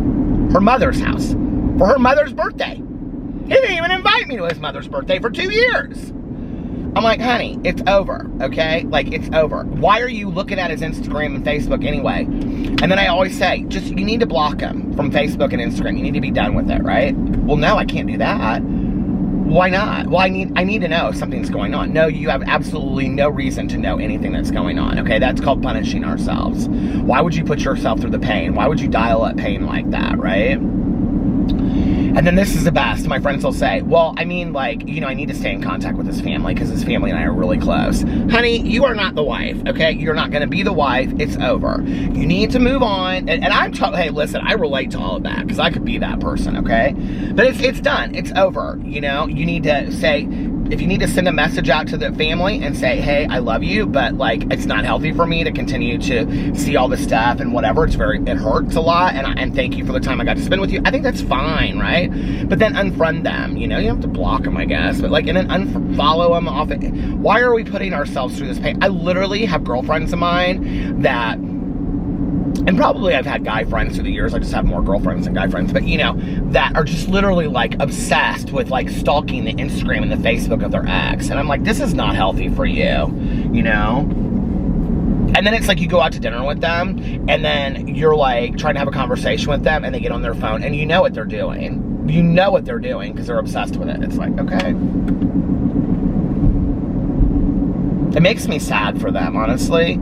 Her mother's house. For her mother's birthday. He didn't even invite me to his mother's birthday for 2 years. I'm like, honey, it's over, okay? Like, it's over. Why are you looking at his Instagram and Facebook anyway? And then I always say, you need to block him from Facebook and Instagram. You need to be done with it, right? Well, no, I can't do that. Why not? Well, I need to know if something's going on. No, you have absolutely no reason to know anything that's going on, okay? That's called punishing ourselves. Why would you put yourself through the pain? Why would you dial up pain like that, right? And then this is the best. My friends will say, well, I mean, like, you know, I need to stay in contact with his family because his family and I are really close. Honey, you are not the wife, okay? You're not going to be the wife. It's over. You need to move on. And I'm hey, listen, I relate to all of that because I could be that person, okay? But it's done. It's over, you know? You need to say, if you need to send a message out to the family and say, hey, I love you, but, like, it's not healthy for me to continue to see all this stuff and whatever. It hurts a lot, and thank you for the time I got to spend with you. I think that's fine, right? But then unfriend them, you know? You have to block them, I guess. But, like, and then unfollow them off. Why are we putting ourselves through this pain? I literally have girlfriends of mine that, and probably I've had guy friends through the years, I just have more girlfriends than guy friends, but, you know, that are just literally, like, obsessed with, like, stalking the Instagram and the Facebook of their ex. And I'm like, this is not healthy for you, you know? And then it's like you go out to dinner with them, and then you're, like, trying to have a conversation with them, and they get on their phone, and you know what they're doing. You know what they're doing, because they're obsessed with it. It's like, okay. It makes me sad for them, honestly.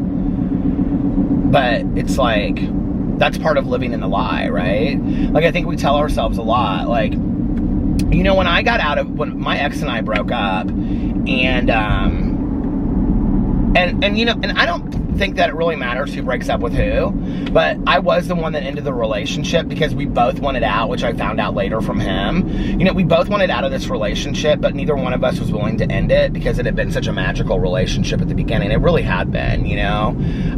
But it's like, that's part of living in the lie, right? Like, I think we tell ourselves a lot, like, you know, when my ex and I broke up, and you know, and I don't think that it really matters who breaks up with who, but I was the one that ended the relationship because we both wanted out, which I found out later from him. You know, we both wanted out of this relationship, but neither one of us was willing to end it because it had been such a magical relationship at the beginning. It really had been, you know?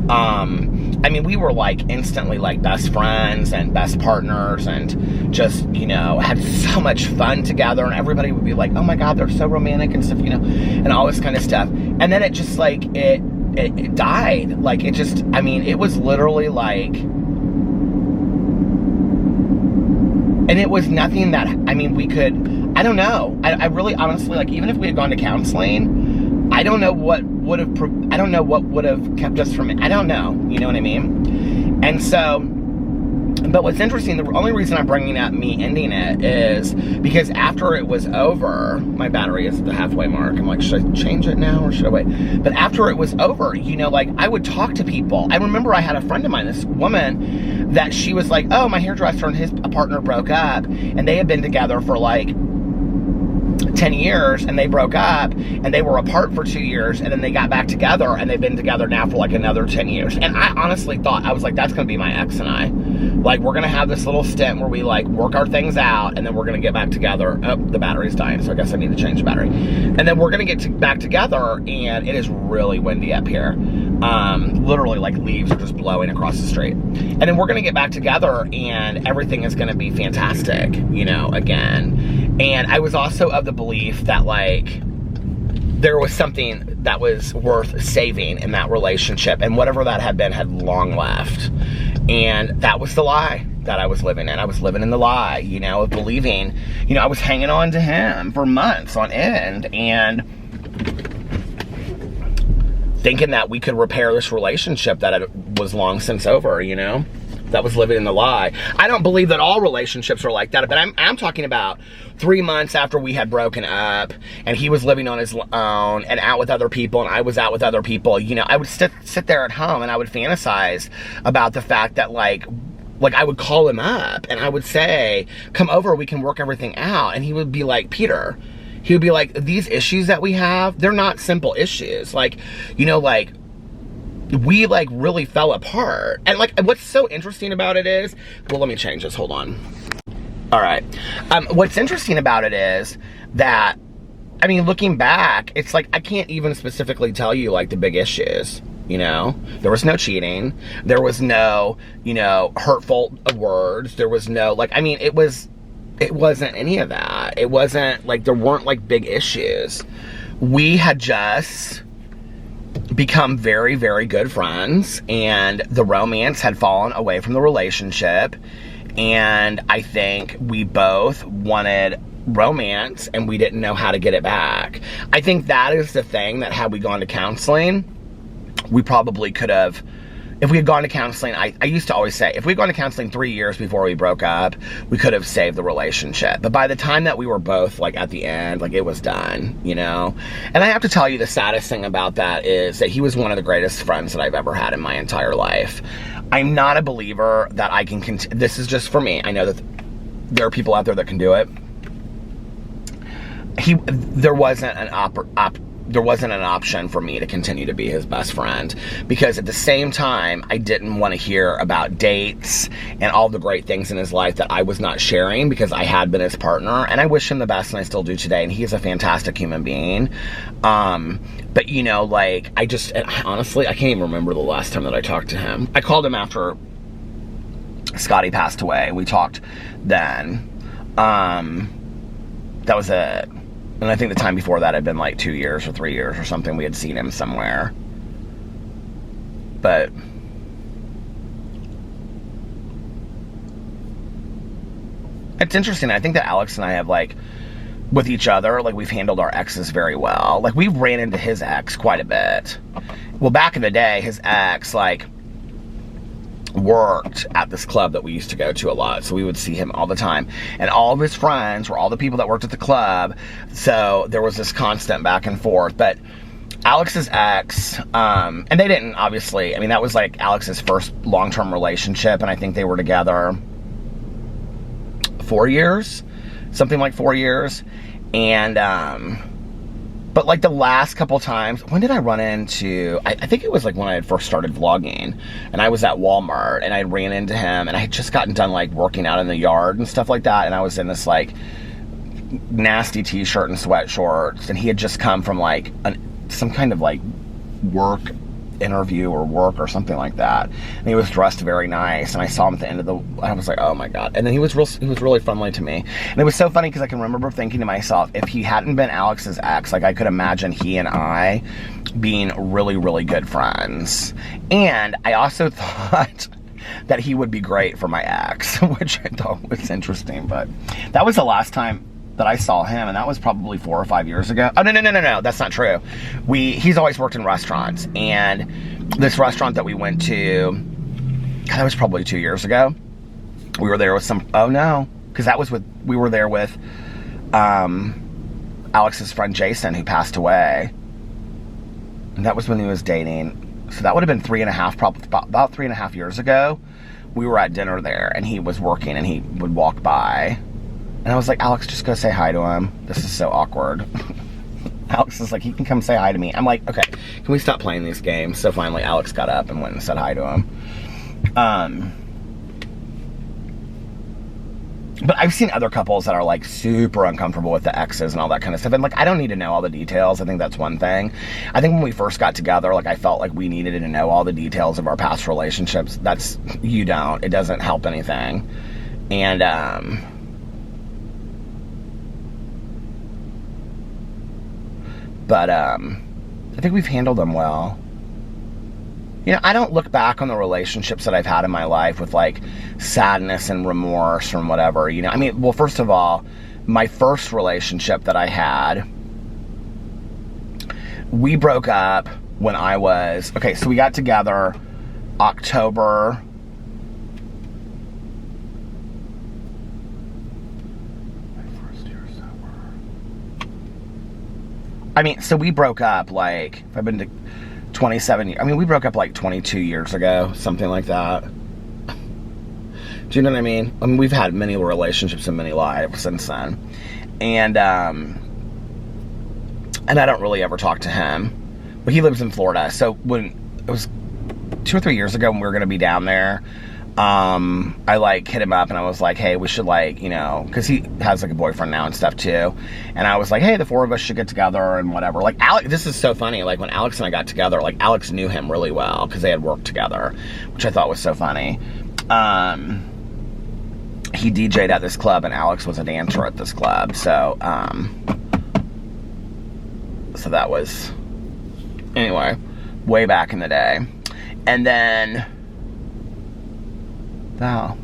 I mean, we were, like, instantly, like, best friends and best partners and just, you know, had so much fun together, and everybody would be like, oh my God, they're so romantic and stuff, you know, and all this kind of stuff. And then it just, like, it died. Like, it just, I mean, it was literally like, And it was nothing that, I mean, we could, I don't know. I really, honestly, like, even if we had gone to counseling, I don't know what would have kept us from it. I don't know. You know what I mean? And so, but what's interesting, the only reason I'm bringing up me ending it is because after it was over, my battery is at the halfway mark. I'm like, should I change it now or should I wait? But after it was over, you know, like, I would talk to people. I remember I had a friend of mine, this woman, that she was like, oh, my hairdresser and his partner broke up, and they had been together for like 10 years, and they broke up, and they were apart for 2 years, and then they got back together, and they've been together now for like another 10 years. And I honestly thought, I was like, that's gonna be my ex and I. Like, we're gonna have this little stint where we like work our things out, and then we're gonna get back together. Oh, the battery's dying, so I guess I need to change the battery. And then we're gonna get back together, and it is really windy up here. Literally, like, leaves are just blowing across the street. And then we're gonna get back together, and everything is gonna be fantastic, you know, again. And I was also of the belief that, like, there was something that was worth saving in that relationship, and whatever that had been had long left. And that was the lie that I was living in. I was living in the lie, you know, of believing, you know, I was hanging on to him for months on end, and thinking that we could repair this relationship that was long since over, you know? That was living in the lie. I don't believe that all relationships are like that, but I'm talking about 3 months after we had broken up, and he was living on his own and out with other people, and I was out with other people. You know, I would sit there at home, and I would fantasize about the fact that, like I would call him up, and I would say, come over, we can work everything out. And he would be like, Peter, he would be like, these issues that we have, they're not simple issues. Like, you know, like, we like really fell apart. And like, what's so interesting about it is, well, let me change this, hold on. All right. What's interesting about it is that, I mean, looking back, it's like, I can't even specifically tell you like the big issues, you know? There was no cheating. There was no, you know, hurtful words. There was no, like, I mean, it wasn't any of that. It wasn't like, there weren't like big issues. We had just become very, very good friends, and the romance had fallen away from the relationship, and I think we both wanted romance, and we didn't know how to get it back. I think that is the thing, that had we gone to counseling, we probably could have, if we had gone to counseling, I used to always say, if we had gone to counseling 3 years before we broke up, we could have saved the relationship. But by the time that we were both, like, at the end, like, it was done, you know? And I have to tell you, the saddest thing about that is that he was one of the greatest friends that I've ever had in my entire life. I'm not a believer that I can continue. This is just for me. I know that there are people out there that can do it. There wasn't an option for me to continue to be his best friend, because at the same time, I didn't want to hear about dates and all the great things in his life that I was not sharing, because I had been his partner, and I wish him the best, and I still do today, and he is a fantastic human being. But you know, like, honestly, I can't even remember the last time that I talked to him. I called him after Scotty passed away. We talked then. That was it. And I think the time before that had been like 2 years or 3 years or something. We had seen him somewhere. But it's interesting. I think that Alex and I have, like, with each other, like, we've handled our exes very well. Like, we've ran into his ex quite a bit. Well, back in the day, his ex, like, worked at this club that we used to go to a lot, so we would see him all the time, and all of his friends were all the people that worked at the club, so there was this constant back and forth. But Alex's ex, and they didn't, obviously, I mean, that was like Alex's first long-term relationship, and I think they were together 4 years, something like 4 years, and but like the last couple times, when did I run into, I think it was like when I had first started vlogging, and I was at Walmart, and I ran into him, and I had just gotten done like working out in the yard and stuff like that, and I was in this like nasty t-shirt and sweat shorts, and he had just come from like some kind of like work interview or work or something like that, and he was dressed very nice, and I saw him at the end of I was like, oh my god. And then he was really friendly to me, and it was so funny because I can remember thinking to myself, if he hadn't been Alex's ex, like, I could imagine he and I being really, really good friends. And I also thought that he would be great for my ex, which I thought was interesting. But that was the last time that I saw him, and that was probably 4 or 5 years ago. Oh, no, that's not true. He's always worked in restaurants, and this restaurant that we went to, God, that was probably 2 years ago. We were there with because we were there with Alex's friend Jason, who passed away, and that was when he was dating. So that would have been about 3.5 years ago. We were at dinner there, and he was working, and he would walk by. And I was like, Alex, just go say hi to him. This is so awkward. Alex is like, he can come say hi to me. I'm like, okay, can we stop playing these games? So finally, Alex got up and went and said hi to him. But I've seen other couples that are like super uncomfortable with the exes and all that kind of stuff. And like, I don't need to know all the details. I think that's one thing. I think when we first got together, like I felt like we needed to know all the details of our past relationships. You don't. It doesn't help anything. And, but I think we've handled them well. You know, I don't look back on the relationships that I've had in my life with like sadness and remorse from whatever, you know. I mean, well, first of all, my first relationship that I had, we broke up when I was, so we got together October. My first year sober. I mean, so we broke up like, if I've been to 27 years. I mean, we broke up like 22 years ago, something like that. Do you know what I mean? I mean, we've had many relationships and many lives since then. And I don't really ever talk to him. But he lives in Florida. So when it was 2 or 3 years ago when we were going to be down there, I like hit him up and I was like, hey, we should like, you know, because he has like a boyfriend now and stuff too. And I was like, hey, the 4 of us should get together and whatever. Like Alex, this is so funny. Like when Alex and I got together, like Alex knew him really well because they had worked together, which I thought was so funny. He DJ'd at this club and Alex was a dancer at this club. So, so that was, anyway, way back in the day. And then, wow.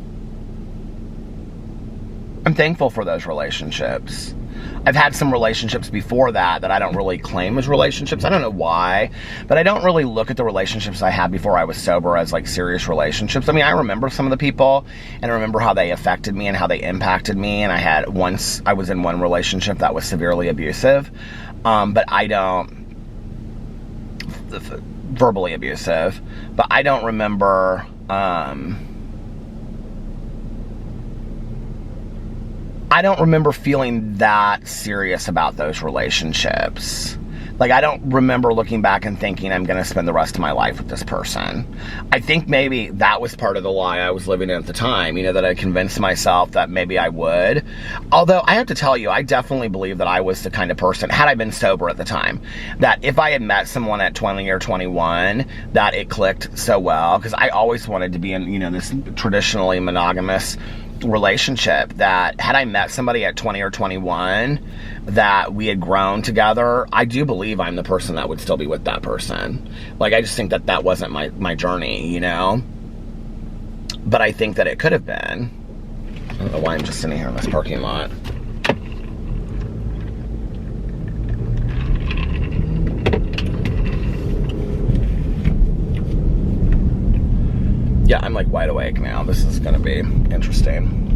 I'm thankful for those relationships. I've had some relationships before that I don't really claim as relationships. I don't know why, but I don't really look at the relationships I had before I was sober as like serious relationships. I mean, I remember some of the people and I remember how they affected me and how they impacted me. And I was in one relationship that was severely abusive, but I don't, verbally abusive, but I don't remember, I don't remember feeling that serious about those relationships. Like, I don't remember looking back and thinking I'm going to spend the rest of my life with this person. I think maybe that was part of the lie I was living in at the time, you know, that I convinced myself that maybe I would. Although, I have to tell you, I definitely believe that I was the kind of person, had I been sober at the time, that if I had met someone at 20 or 21, that it clicked so well. Because I always wanted to be in, you know, this traditionally monogamous relationship, that had I met somebody at 20 or 21 that we had grown together, I do believe I'm the person that would still be with that person. Like, I just think that that wasn't my journey, you know? But I think that it could have been. I don't know why I'm just sitting here in this parking lot. Yeah, I'm like wide awake now. This is gonna be interesting.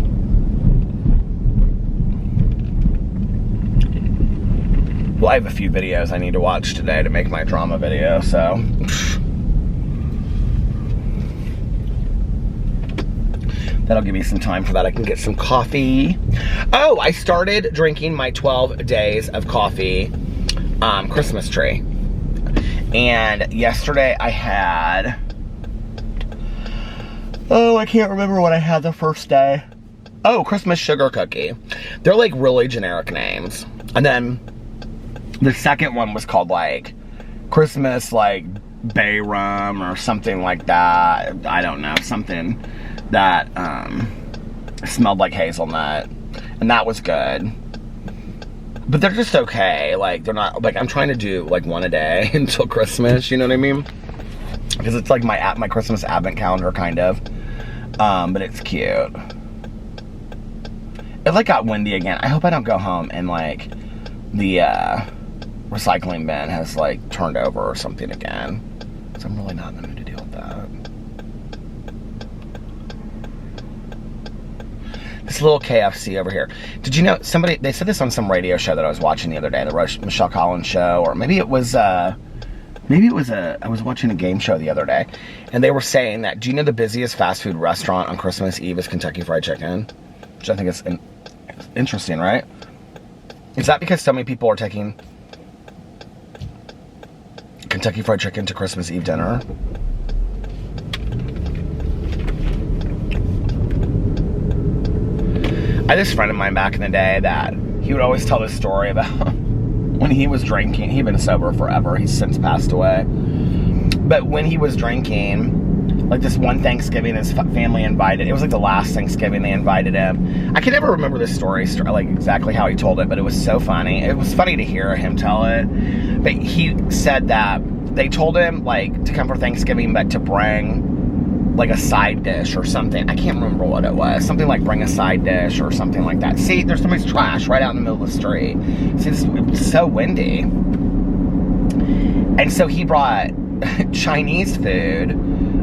Well, I have a few videos I need to watch today to make my drama video, so. That'll give me some time for that. I can get some coffee. Oh, I started drinking my 12 days of coffee Christmas tree. And yesterday I had, oh, I can't remember what I had the first day. Oh, Christmas sugar cookie. They're like really generic names. And then the second one was called like Christmas like bay rum or something like that. I don't know, something that smelled like hazelnut. And that was good. But they're just okay. Like, they're not, like, I'm trying to do like one a day until Christmas, you know what I mean? Because it's like my Christmas advent calendar, kind of. But it's cute. It like got windy again. I hope I don't go home and like the recycling bin has like turned over or something again. So I'm really not in the mood to deal with that. This little KFC over here. Did you know they said this on some radio show that I was watching the other day, the Michelle Collins show, or maybe it was I was watching a game show the other day, and they were saying that, do you know the busiest fast food restaurant on Christmas Eve is Kentucky Fried Chicken? Which I think is interesting, right? Is that because so many people are taking Kentucky Fried Chicken to Christmas Eve dinner? I had this friend of mine back in the day that he would always tell this story about when he was drinking. He'd been sober forever. He's since passed away. But when he was drinking, like this one Thanksgiving, his family invited, it was like the last Thanksgiving they invited him. I can never remember the story, like exactly how he told it, but it was so funny. It was funny to hear him tell it. But he said that they told him like to come for Thanksgiving, but to bring like a side dish or something. I can't remember what it was. Something like bring a side dish or something like that. See, there's somebody's trash right out in the middle of the street. See, it was so windy. And so he brought Chinese food,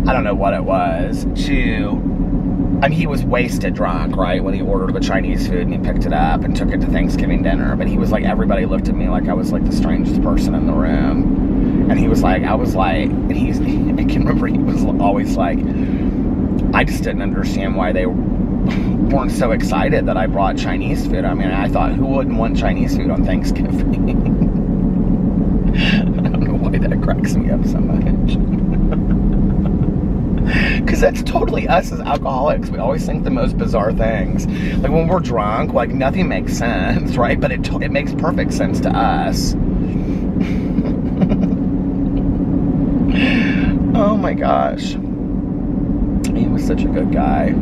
I don't know what it was, he was wasted drunk, right, when he ordered the Chinese food and he picked it up and took it to Thanksgiving dinner. But he was like, everybody looked at me like I was like the strangest person in the room. And he was like, I can remember he was always like, I just didn't understand why they weren't so excited that I brought Chinese food. I mean, I thought, who wouldn't want Chinese food on Thanksgiving? I don't know why that cracks me up so much. Because that's totally us as alcoholics. We always think the most bizarre things. Like when we're drunk, like nothing makes sense, right? But it makes perfect sense to us. Oh my gosh. He was such a good guy.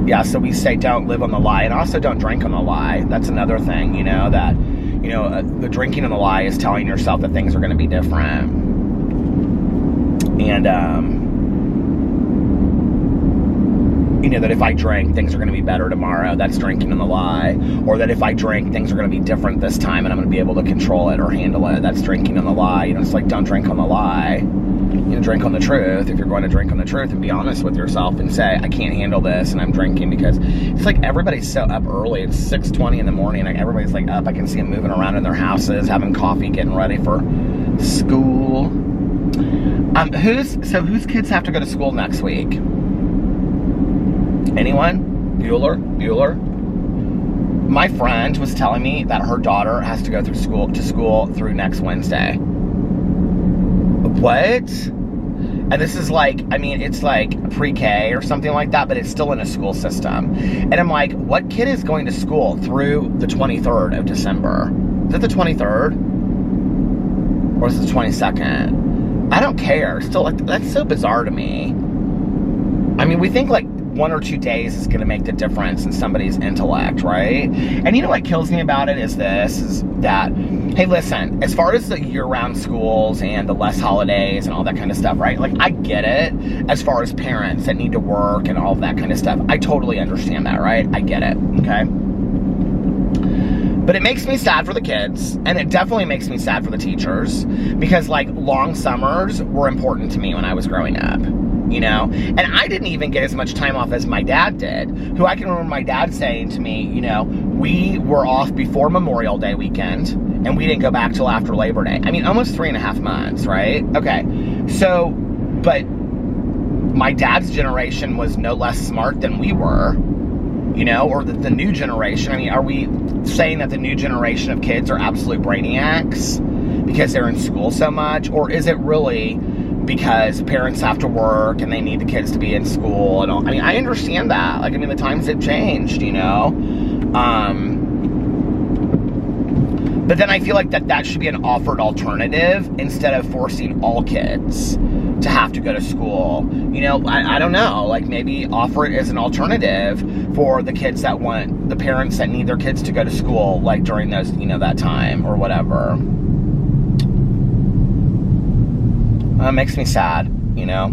Yeah, so we say don't live on the lie, and also don't drink on the lie. That's another thing, that, the drinking on the lie is telling yourself that things are going to be different. And, that if I drink, things are going to be better tomorrow. That's drinking on the lie. Or that if I drink, things are going to be different this time and I'm going to be able to control it or handle it. That's drinking on the lie. It's like, don't drink on the lie. Drink on the truth. If you're going to drink on the truth and be honest with yourself and say, I can't handle this and I'm drinking, because it's like everybody's so up early. It's 6:20 in the morning. Like everybody's like up. I can see them moving around in their houses, having coffee, getting ready for school. Whose kids have to go to school next week? Anyone? Bueller? My friend was telling me that her daughter has to go to school through next Wednesday. What? And this is like, it's like pre-K or something like that, but it's still in a school system. And I'm like, what kid is going to school through the 23rd of December? Is it the 23rd? Or is it the 22nd? I don't care. Still, like, that's so bizarre to me. We think like 1 or 2 days is going to make the difference in somebody's intellect, right? And you know what kills me about it is that, hey, listen, as far as the year-round schools and the less holidays and all that kind of stuff, right? Like, I get it as far as parents that need to work and all of that kind of stuff. I totally understand that, right? I get it, okay? But it makes me sad for the kids, and it definitely makes me sad for the teachers, because, like, long summers were important to me when I was growing up. And I didn't even get as much time off as my dad did, who I can remember my dad saying to me, we were off before Memorial Day weekend, and we didn't go back till after Labor Day. Almost 3.5 months, right? Okay, so, but my dad's generation was no less smart than we were, or the new generation. Are we saying that the new generation of kids are absolute brainiacs because they're in school so much, or is it really because parents have to work and they need the kids to be in school and all? I understand that. Like, the times have changed, But then I feel like that should be an offered alternative instead of forcing all kids to have to go to school. I don't know. Like, maybe offer it as an alternative for the kids that want, the parents that need their kids to go to school, like during those, that time or whatever. It makes me sad, you know?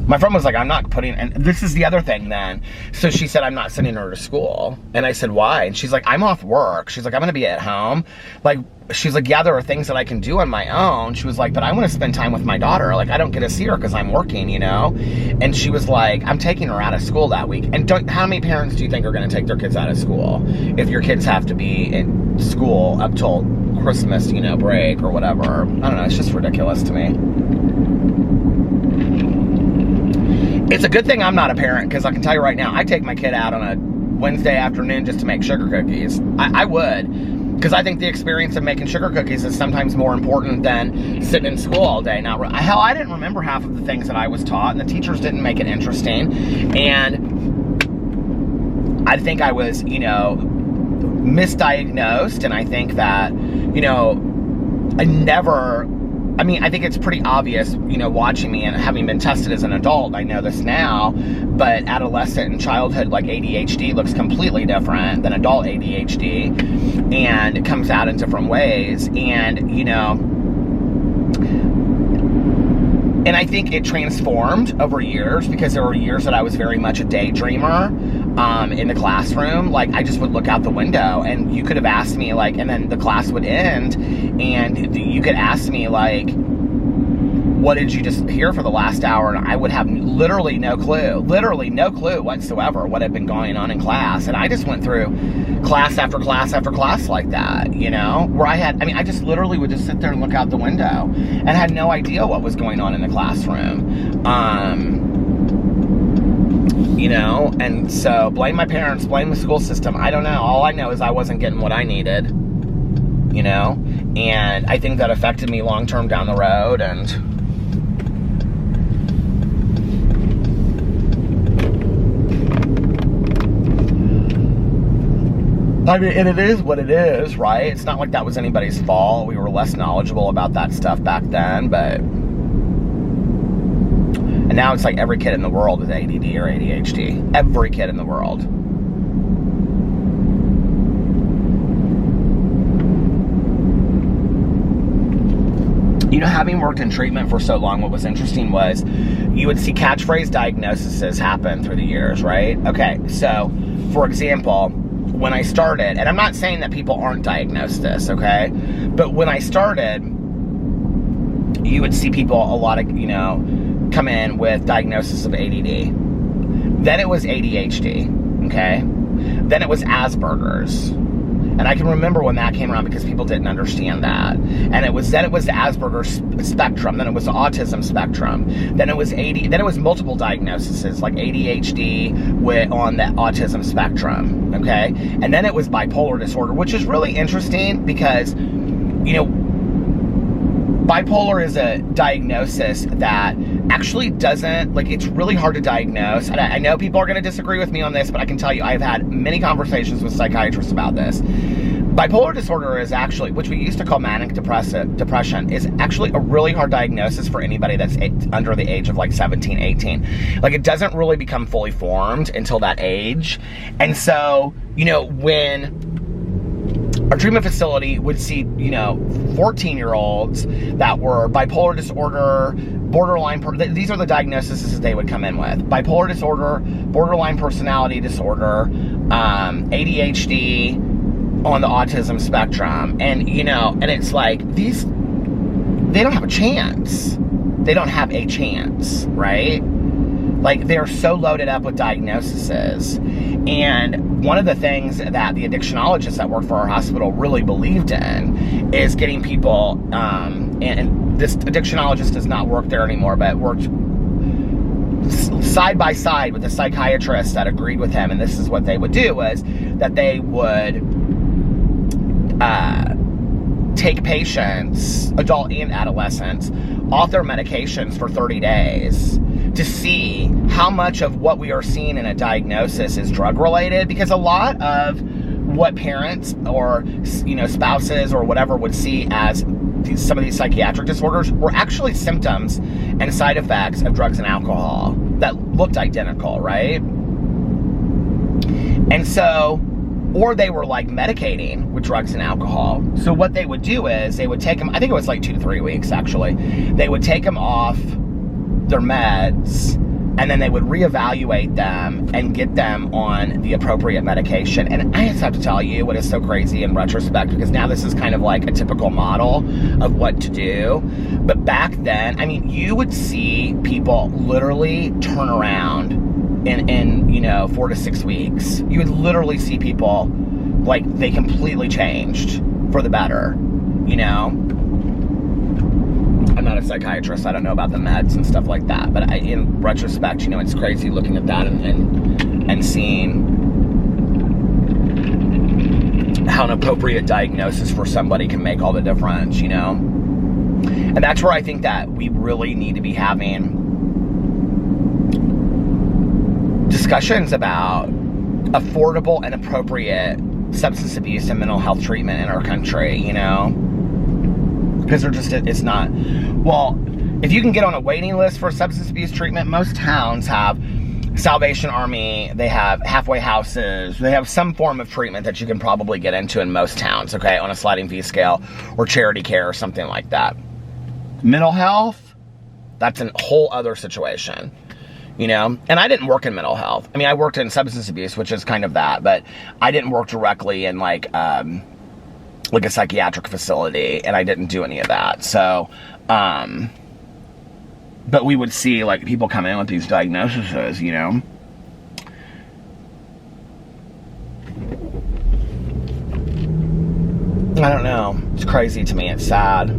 My friend was like, I'm not putting, and this is the other thing then. So she said, I'm not sending her to school. And I said, why? And she's like, I'm off work. She's like, I'm gonna be at home. Like, she's like, yeah, there are things that I can do on my own. She was like, but I wanna spend time with my daughter. Like, I don't get to see her because I'm working, you know? And she was like, I'm taking her out of school that week. And how many parents do you think are gonna take their kids out of school if your kids have to be in school up till Christmas, you know, break or whatever? I don't know, it's just ridiculous to me. It's a good thing I'm not a parent, because I can tell you right now, I take my kid out on a Wednesday afternoon just to make sugar cookies. I would, because I think the experience of making sugar cookies is sometimes more important than sitting in school all day. Now, hell, I didn't remember half of the things that I was taught, and the teachers didn't make it interesting. And I think I was, you know, misdiagnosed, and I think that, you know, I think it's pretty obvious, you know, watching me and having been tested as an adult, I know this now, but adolescent and childhood, like ADHD looks completely different than adult ADHD, and it comes out in different ways, and, you know, and I think it transformed over years, because there were years that I was very much a daydreamer in the classroom. Like, I just would look out the window, and you could have asked me, like, and then the class would end, and you could ask me, like, what did you just hear for the last hour? And I would have literally no clue whatsoever what had been going on in class. And I just went through class after class after class like that, you know, where I just literally would just sit there and look out the window and had no idea what was going on in the classroom. You know, and so blame my parents, blame the school system. I don't know. All I know is I wasn't getting what I needed, you know, and I think that affected me long-term down the road. And I mean, and it is what it is, right? It's not like that was anybody's fault. We were less knowledgeable about that stuff back then, but... And now it's like every kid in the world is ADD or ADHD. Every kid in the world. You know, having worked in treatment for so long, what was interesting was you would see catchphrase diagnoses happen through the years, right? Okay, so, for example, when I started, and I'm not saying that people aren't diagnosed this, okay? But when I started, you would see people, a lot of, you know, come in with diagnosis of ADD. Then it was ADHD, okay? Then it was Asperger's. And I can remember when that came around because people didn't understand that. And then it was the Asperger's spectrum, then it was the autism spectrum, then it was multiple diagnoses like ADHD on the autism spectrum, okay? And then it was bipolar disorder, which is really interesting because, you know, bipolar is a diagnosis that actually doesn't, like, it's really hard to diagnose. And I know people are going to disagree with me on this, but I can tell you I've had many conversations with psychiatrists about this. Bipolar disorder is actually, which we used to call manic depression, is actually a really hard diagnosis for anybody that's under the age of like 17, 18. Like, it doesn't really become fully formed until that age. And so, you know, when our treatment facility would see, you know, 14-year-olds that were bipolar disorder, borderline, these are the diagnoses they would come in with. Bipolar disorder, borderline personality disorder, ADHD on the autism spectrum. And, you know, and it's like, they don't have a chance. They don't have a chance, right? Like, they're so loaded up with diagnoses. And one of the things that the addictionologists that work for our hospital really believed in is getting people, and this addictionologist does not work there anymore, but worked side by side with the psychiatrist that agreed with him. And this is what they would do, was that they would take patients, adult and adolescents, off their medications for 30 days to see how much of what we are seeing in a diagnosis is drug related, because a lot of what parents or, you know, spouses or whatever would see as some of these psychiatric disorders were actually symptoms and side effects of drugs and alcohol that looked identical, right? And so or they were like medicating with drugs and alcohol. So what they would do is they would take them, I think it was like 2 to 3 weeks actually, they would take them off their meds, and then they would reevaluate them and get them on the appropriate medication. And I just have to tell you what is so crazy in retrospect, because now this is kind of like a typical model of what to do. But back then, I mean, you would see people literally turn around in 4 to 6 weeks. You would literally see people, like, they completely changed for the better, I'm not a psychiatrist, I don't know about the meds and stuff like that, but in retrospect, it's crazy looking at that and seeing how an appropriate diagnosis for somebody can make all the difference, And that's where I think that we really need to be having discussions about affordable and appropriate substance abuse and mental health treatment in our country, Because it's not, well, if you can get on a waiting list for substance abuse treatment, most towns have Salvation Army, they have halfway houses, they have some form of treatment that you can probably get into in most towns, okay, on a sliding fee scale, or charity care or something like that. Mental health, that's a whole other situation, And I didn't work in mental health. I mean, I worked in substance abuse, which is kind of that, but I didn't work directly in like a psychiatric facility, and I didn't do any of that. So, but we would see like people come in with these diagnoses, I don't know. It's crazy to me. It's sad.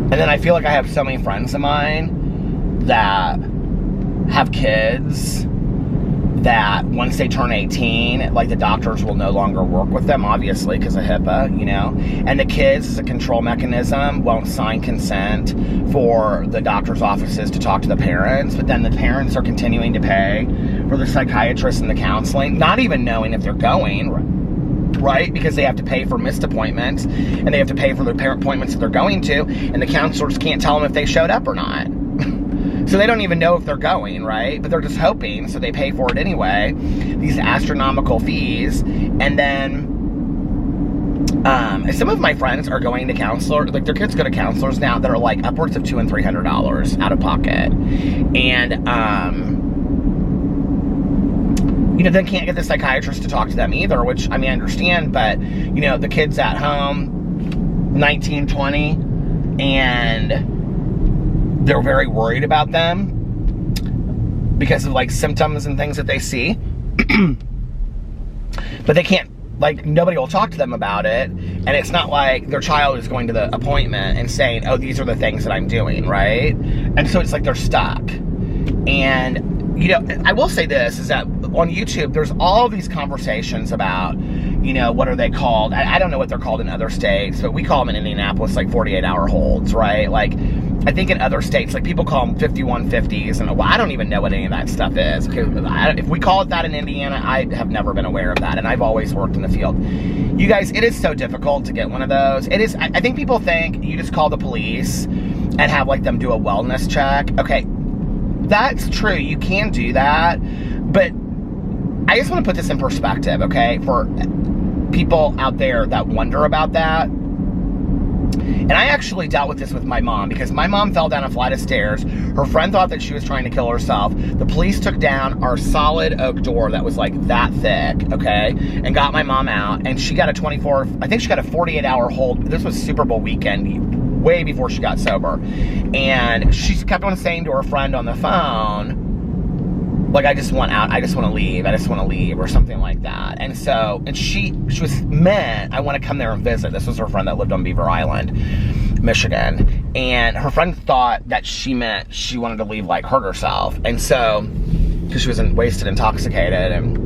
And then I feel like I have so many friends of mine that have kids that once they turn 18, like, the doctors will no longer work with them, obviously, because of HIPAA, And the kids, as a control mechanism, won't sign consent for the doctor's offices to talk to the parents, but then the parents are continuing to pay for the psychiatrist and the counseling, not even knowing if they're going, right? Because they have to pay for missed appointments, and they have to pay for the parent appointments that they're going to, and the counselors can't tell them if they showed up or not. So they don't even know if they're going, right? But they're just hoping, so they pay for it anyway, these astronomical fees. And then some of my friends are going to counselors, like, their kids go to counselors now that are like upwards of $200 and $300 out of pocket. And they can't get the psychiatrist to talk to them either, which, I mean, I understand, but, the kids at home, 19, 20, and they're very worried about them because of, like, symptoms and things that they see. But they can't, like, nobody will talk to them about it. And it's not like their child is going to the appointment and saying, oh, these are the things that I'm doing, right? And so it's like they're stuck. And, I will say this, is that on YouTube, there's all these conversations about, what are they called? I don't know what they're called in other states, but we call them in Indianapolis, like, 48-hour holds, right? Like, I think in other states, like, people call them 5150s, and, well, I don't even know what any of that stuff is. Okay, if we call it that in Indiana, I have never been aware of that, and I've always worked in the field. You guys, it is so difficult to get one of those. It is. I think people think you just call the police and have, like, them do a wellness check. Okay, that's true. You can do that, but I just want to put this in perspective, okay, for people out there that wonder about that. And I actually dealt with this with my mom, because my mom fell down a flight of stairs. Her friend thought that she was trying to kill herself. The police took down our solid oak door that was like that thick, okay, and got my mom out, and she got a 48-hour hold. This was Super Bowl weekend, way before she got sober. And she kept on saying to her friend on the phone, like, I just want out, I just want to leave, or something like that. And so, and she was meant, I want to come there and visit. This was her friend that lived on Beaver Island, Michigan. And her friend thought that she meant she wanted to leave, like, hurt herself. And so, because she was wasted, intoxicated, and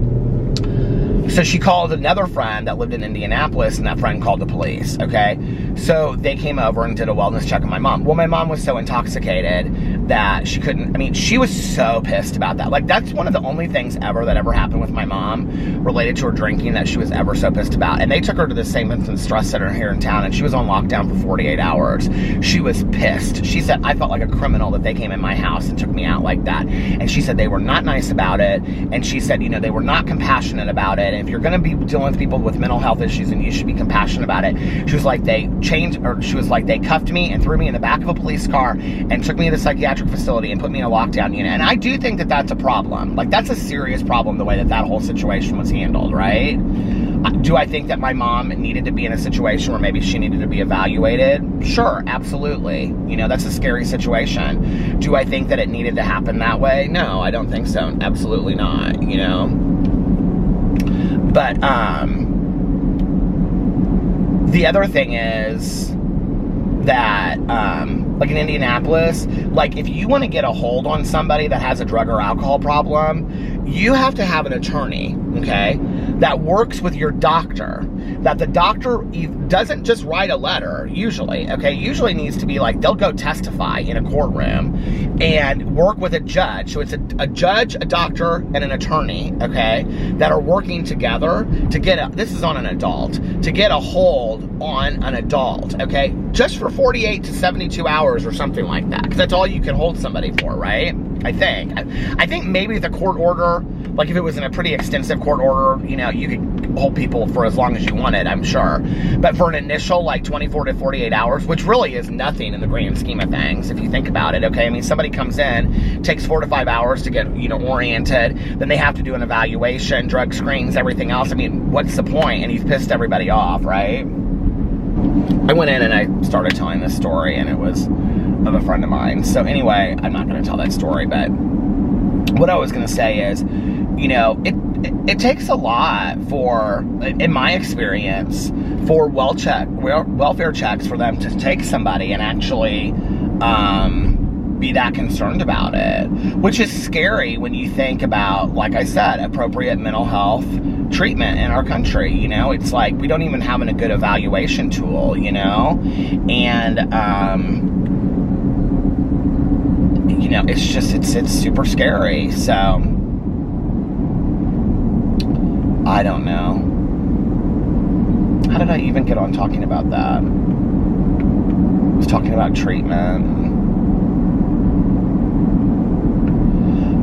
so she called another friend that lived in Indianapolis, and that friend called the police, okay? So they came over and did a wellness check on my mom. Well, my mom was so intoxicated that she couldn't, I mean, she was so pissed about that. Like, that's one of the only things ever that ever happened with my mom related to her drinking that she was ever so pissed about. And they took her to the St. Vincent's Stress Center here in town, and she was on lockdown for 48 hours. She was pissed. She said, I felt like a criminal that they came in my house and took me out like that. And she said they were not nice about it. And she said, you know, they were not compassionate about it. And if you're going to be dealing with people with mental health issues, and you should be compassionate about it. She was like, they cuffed me and threw me in the back of a police car and took me to the psychiatric facility and put me in a lockdown unit. And I do think that that's a problem. Like, that's a serious problem, the way that that whole situation was handled, right? Do I think that my mom needed to be in a situation where maybe she needed to be evaluated? Sure, absolutely. You know, that's a scary situation. Do I think that it needed to happen that way? No, I don't think so. Absolutely not, you know? But, the other thing is that, like in Indianapolis, like if you want to get a hold on somebody that has a drug or alcohol problem, you have to have an attorney, okay, that works with your doctor. That the doctor doesn't just write a letter, usually, okay? Usually needs to be like, they'll go testify in a courtroom and work with a judge. So it's a judge, a doctor, and an attorney, okay, that are working together to get this is on an adult, to get a hold on an adult, okay? Just for 48 to 72 hours or something like that, because that's all you can hold somebody for, right? I think maybe the court order, like if it was in a pretty extensive court order, you know, you could hold people for as long as you wanted, I'm sure. But for an initial like 24 to 48 hours, which really is nothing in the grand scheme of things, if you think about it, okay? I mean, somebody comes in, takes 4 to 5 hours to get, you know, oriented, then they have to do an evaluation, drug screens, everything else. I mean, what's the point? And you've pissed everybody off, right? I went in and I started telling this story, and it was of a friend of mine. So anyway, I'm not going to tell that story, but what I was going to say is, you know, it takes a lot for, in my experience, for welfare checks for them to take somebody and actually be that concerned about it, which is scary when you think about, like I said, appropriate mental health treatment in our country. You know, it's like we don't even have a good evaluation tool, you know, and you know, it's just, it's super scary. So I don't know. How did I even get on talking about that? I was talking about treatment,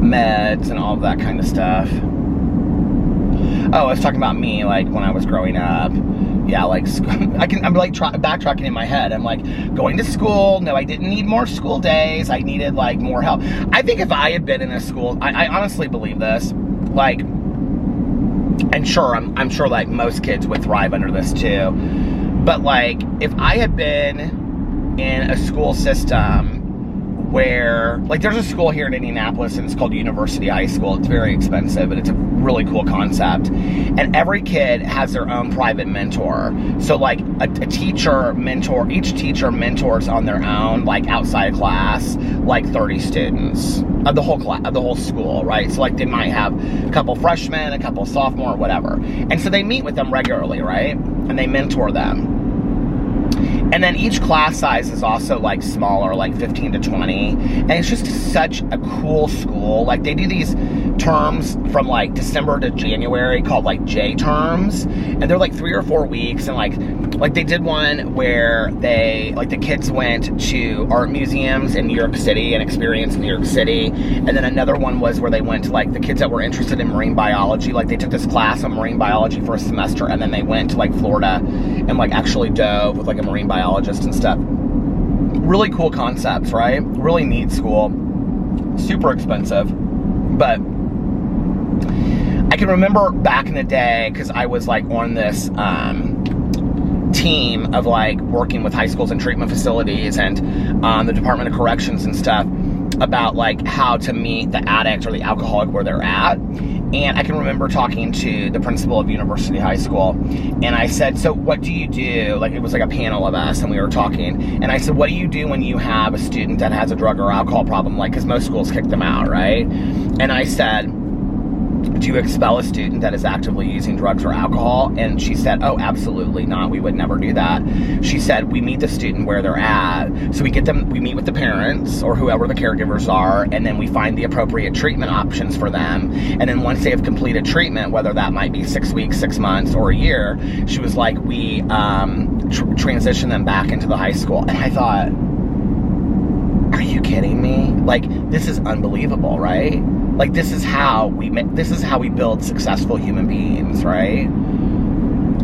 meds, and all of that kind of stuff. Oh, I was talking about me, like, when I was growing up. Yeah, like, I'm like backtracking in my head. I'm like, going to school, no, I didn't need more school days. I needed, like, more help. I think if I had been in a school, I honestly believe this, like, and sure, I'm sure, like, most kids would thrive under this too. But, like, if I had been in a school system where, like, there's a school here in Indianapolis, and it's called University High School. It's very expensive, but it's a really cool concept. And every kid has their own private mentor. So, like, a teacher mentor, each teacher mentors on their own, like, outside of class, like 30 students of the whole class, of the whole school, right? So, like, they might have a couple freshmen, a couple sophomore, whatever. And so they meet with them regularly, right? And they mentor them. And then each class size is also, like, smaller, like 15 to 20. And it's just such a cool school. Like, they do these terms from, like, December to January called, like, J terms. And they're, like, 3 or 4 weeks. And, like they did one where they, like, the kids went to art museums in New York City and experienced New York City. And then another one was where they went to, like, the kids that were interested in marine biology. Like, they took this class on marine biology for a semester. And then they went to, like, Florida and, like, actually dove with, like, a marine biologist and stuff. Really cool concepts, right? Really neat school. Super expensive. But I can remember back in the day, because I was, like, on this team of, like, working with high schools and treatment facilities and the Department of Corrections and stuff, about, like, how to meet the addict or the alcoholic where they're at. And I can remember talking to the principal of University High School, and I said, so what do you do? Like, it was like a panel of us, and we were talking, and I said, what do you do when you have a student that has a drug or alcohol problem? Like, because most schools kick them out, right? And I said, do you expel a student that is actively using drugs or alcohol? And she said, oh, absolutely not. We would never do that. She said, we meet the student where they're at. So we meet with the parents or whoever the caregivers are, and then we find the appropriate treatment options for them. And then once they have completed treatment, whether that might be 6 weeks, 6 months, or a year, she was like, we transition them back into the high school. And I thought, are you kidding me? Like, this is unbelievable, right? Like, this is how we build successful human beings, right?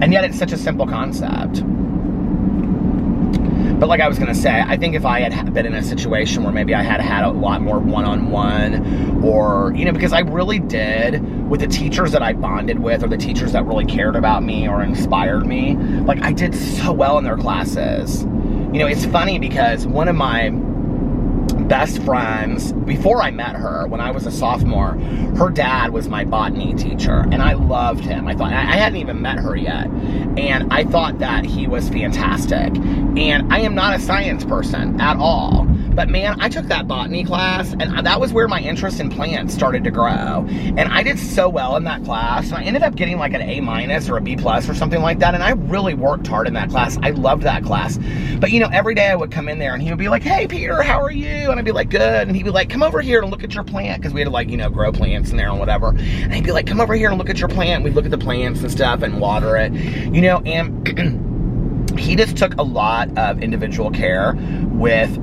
And yet it's such a simple concept. But like I was gonna say, I think if I had been in a situation where maybe I had a lot more one-on-one, or, you know, because I really did, with the teachers that I bonded with, or the teachers that really cared about me or inspired me, like, I did so well in their classes. You know, it's funny because one of my best friends, before I met her, when I was a sophomore, her dad was my botany teacher, and I loved him. I hadn't even met her yet, and I thought that he was fantastic. And I am not a science person at all, but man, I took that botany class, and that was where my interest in plants started to grow. And I did so well in that class, and I ended up getting like an A- or a B+ or something like that, and I really worked hard in that class. I loved that class. But you know, every day I would come in there, and he would be like, hey Peter, how are you? And I'd be like, good. And he'd be like, come over here and look at your plant, because we had to, like, you know, grow plants in there and whatever. And he'd be like, come over here and look at your plant. We'd look at the plants and stuff and water it, you know. And he just took a lot of individual care with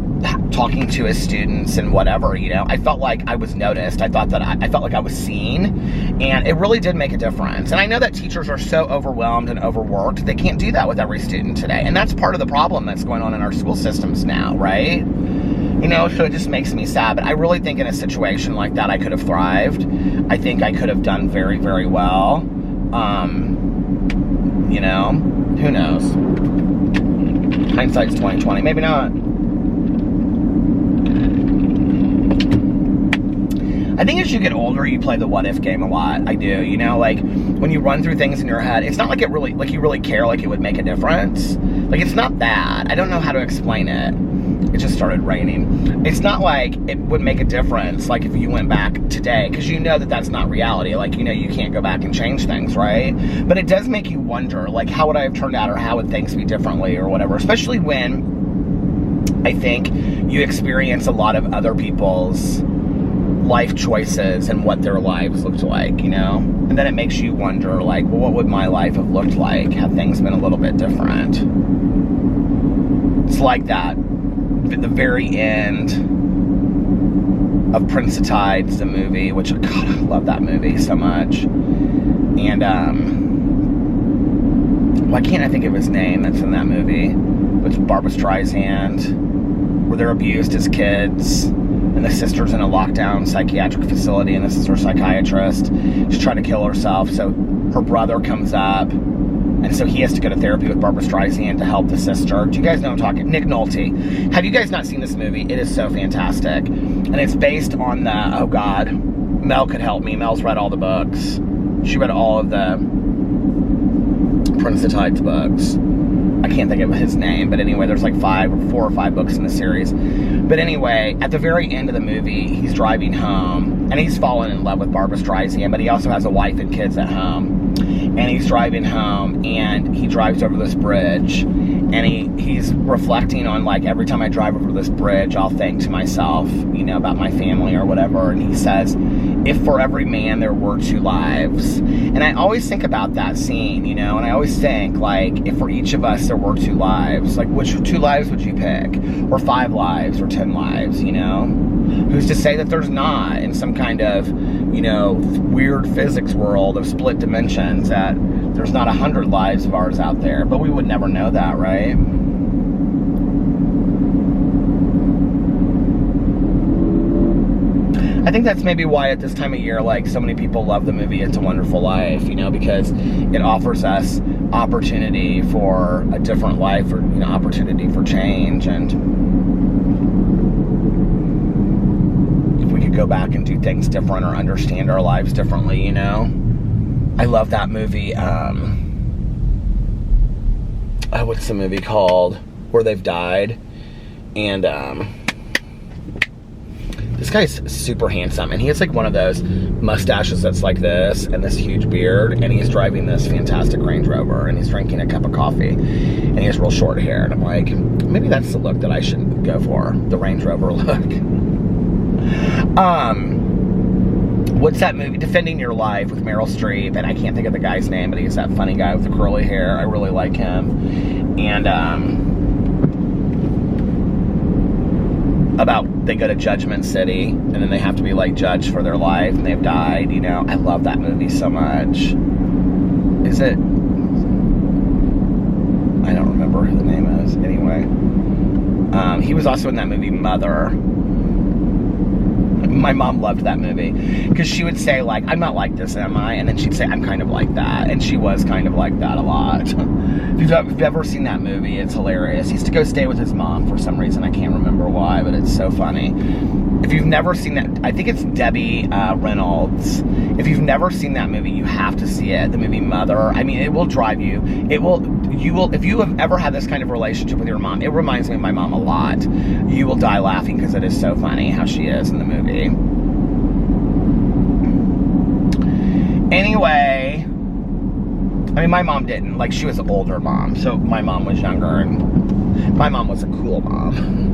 talking to his students and whatever, you know. I felt like I was noticed. I felt like I was seen, and it really did make a difference. And I know that teachers are so overwhelmed and overworked, they can't do that with every student today. And that's part of the problem that's going on in our school systems now, right? You know, so it just makes me sad. But I really think in a situation like that, I could have thrived. I think I could have done very, very well. You know, who knows? Hindsight's 20/20. Maybe not. I think as you get older, you play the what if game a lot. I do, you know, like when you run through things in your head, it's not like you really care like it would make a difference. Like, it's not that. I don't know how to explain it. It just started raining. It's not like it would make a difference, like if you went back today, because you know that that's not reality. Like, you know, you can't go back and change things, right? But it does make you wonder, like, how would I have turned out, or how would things be differently, or whatever, especially when I think you experience a lot of other people's life choices and what their lives looked like, you know? And then it makes you wonder, like, well, what would my life have looked like had things been a little bit different? It's like that. At the very end of Prince of Tides, the movie, which, God, I love that movie so much. And, why can't I think of his name that's in that movie? It's Barbra Streisand, where they're abused as kids, and the sister's in a lockdown psychiatric facility, and this is her psychiatrist. She's trying to kill herself, so her brother comes up, and so he has to go to therapy with Barbra Streisand to help the sister. Do you guys know what I'm talking? Nick Nolte. Have you guys not seen this movie? It is so fantastic. And it's based on the, oh God, Mel could help me. Mel's read all the books. She read all of the Prince of Tides books. I can't think of his name, but anyway, there's like 4 or 5 books in the series. But anyway, at the very end of the movie, he's driving home, and he's fallen in love with Barbra Streisand, but he also has a wife and kids at home. And he's driving home, and he drives over this bridge, and he's reflecting on, like, every time I drive over this bridge, I'll think to myself, you know, about my family or whatever. And he says, if for every man there were 2 lives. And I always think about that scene, you know, and I always think, like, if for each of us there were 2 lives, like, which 2 lives would you pick? Or 5 lives, or 10 lives, you know? Who's to say that there's not, in some kind of, you know, weird physics world of split dimensions, that there's not 100 lives of ours out there? But we would never know that, right? I think that's maybe why at this time of year, like, so many people love the movie It's a Wonderful Life, you know, because it offers us opportunity for a different life, or, you know, opportunity for change. And if we could go back and do things different, or understand our lives differently, you know. I love that movie, what's the movie called? Where they've died. And, This guy's super handsome, and he has like one of those mustaches that's like this, and this huge beard, and he's driving this fantastic Range Rover, and he's drinking a cup of coffee, and he has real short hair, and I'm like, maybe that's the look that I should go for, the Range Rover look. What's that movie, Defending Your Life, with Meryl Streep, and I can't think of the guy's name, but he's that funny guy with the curly hair. I really like him. And about they go to Judgment City, and then they have to be like judged for their life, and they've died, you know. I love that movie so much. Is it? I don't remember who the name is. Anyway, he was also in that movie Mother. My mom loved that movie because she would say, like, I'm not like this, am I? And then she'd say, I'm kind of like that. And she was kind of like that a lot. If you've ever seen that movie, it's hilarious. He used to go stay with his mom for some reason. I can't remember why, but it's so funny. If you've never seen that, I think it's Debbie Reynolds. If you've never seen that movie, you have to see it. The movie Mother. I mean, it will drive you. It will, you will, if you have ever had this kind of relationship with your mom, it reminds me of my mom a lot. You will die laughing because it is so funny how she is in the movie. Anyway, I mean, my mom didn't. Like, she was an older mom, so my mom was younger, and my mom was a cool mom.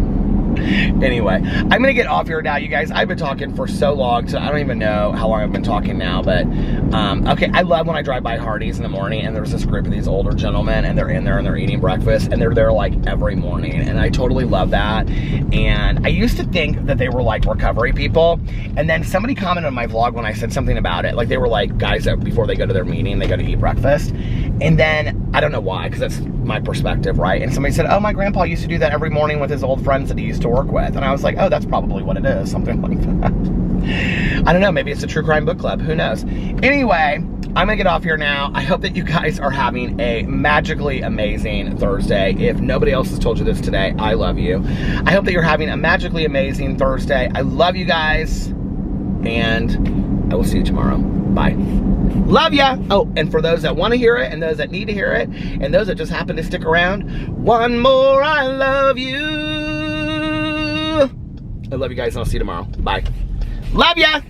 Anyway, I'm gonna get off here now, you guys. I've been talking for so long, so I don't even know how long I've been talking now, but okay, I love when I drive by Hardee's in the morning, and there's this group of these older gentlemen, and they're in there and they're eating breakfast, and they're there like every morning, and I totally love that. And I used to think that they were like recovery people, and then somebody commented on my vlog when I said something about it, like they were like guys that before they go to their meeting, they go to eat breakfast. And then, I don't know why, because that's my perspective, right? And somebody said, oh, my grandpa used to do that every morning with his old friends that he used to work with. And I was like, oh, that's probably what it is, something like that. I don't know, maybe it's a true crime book club, who knows? Anyway, I'm gonna get off here now. I hope that you guys are having a magically amazing Thursday. If nobody else has told you this today, I love you. I hope that you're having a magically amazing Thursday. I love you guys, and I will see you tomorrow. Bye. Love ya. Oh, and for those that want to hear it, and those that need to hear it, and those that just happen to stick around, one more I love you. I love you guys, and I'll see you tomorrow. Bye. Love ya.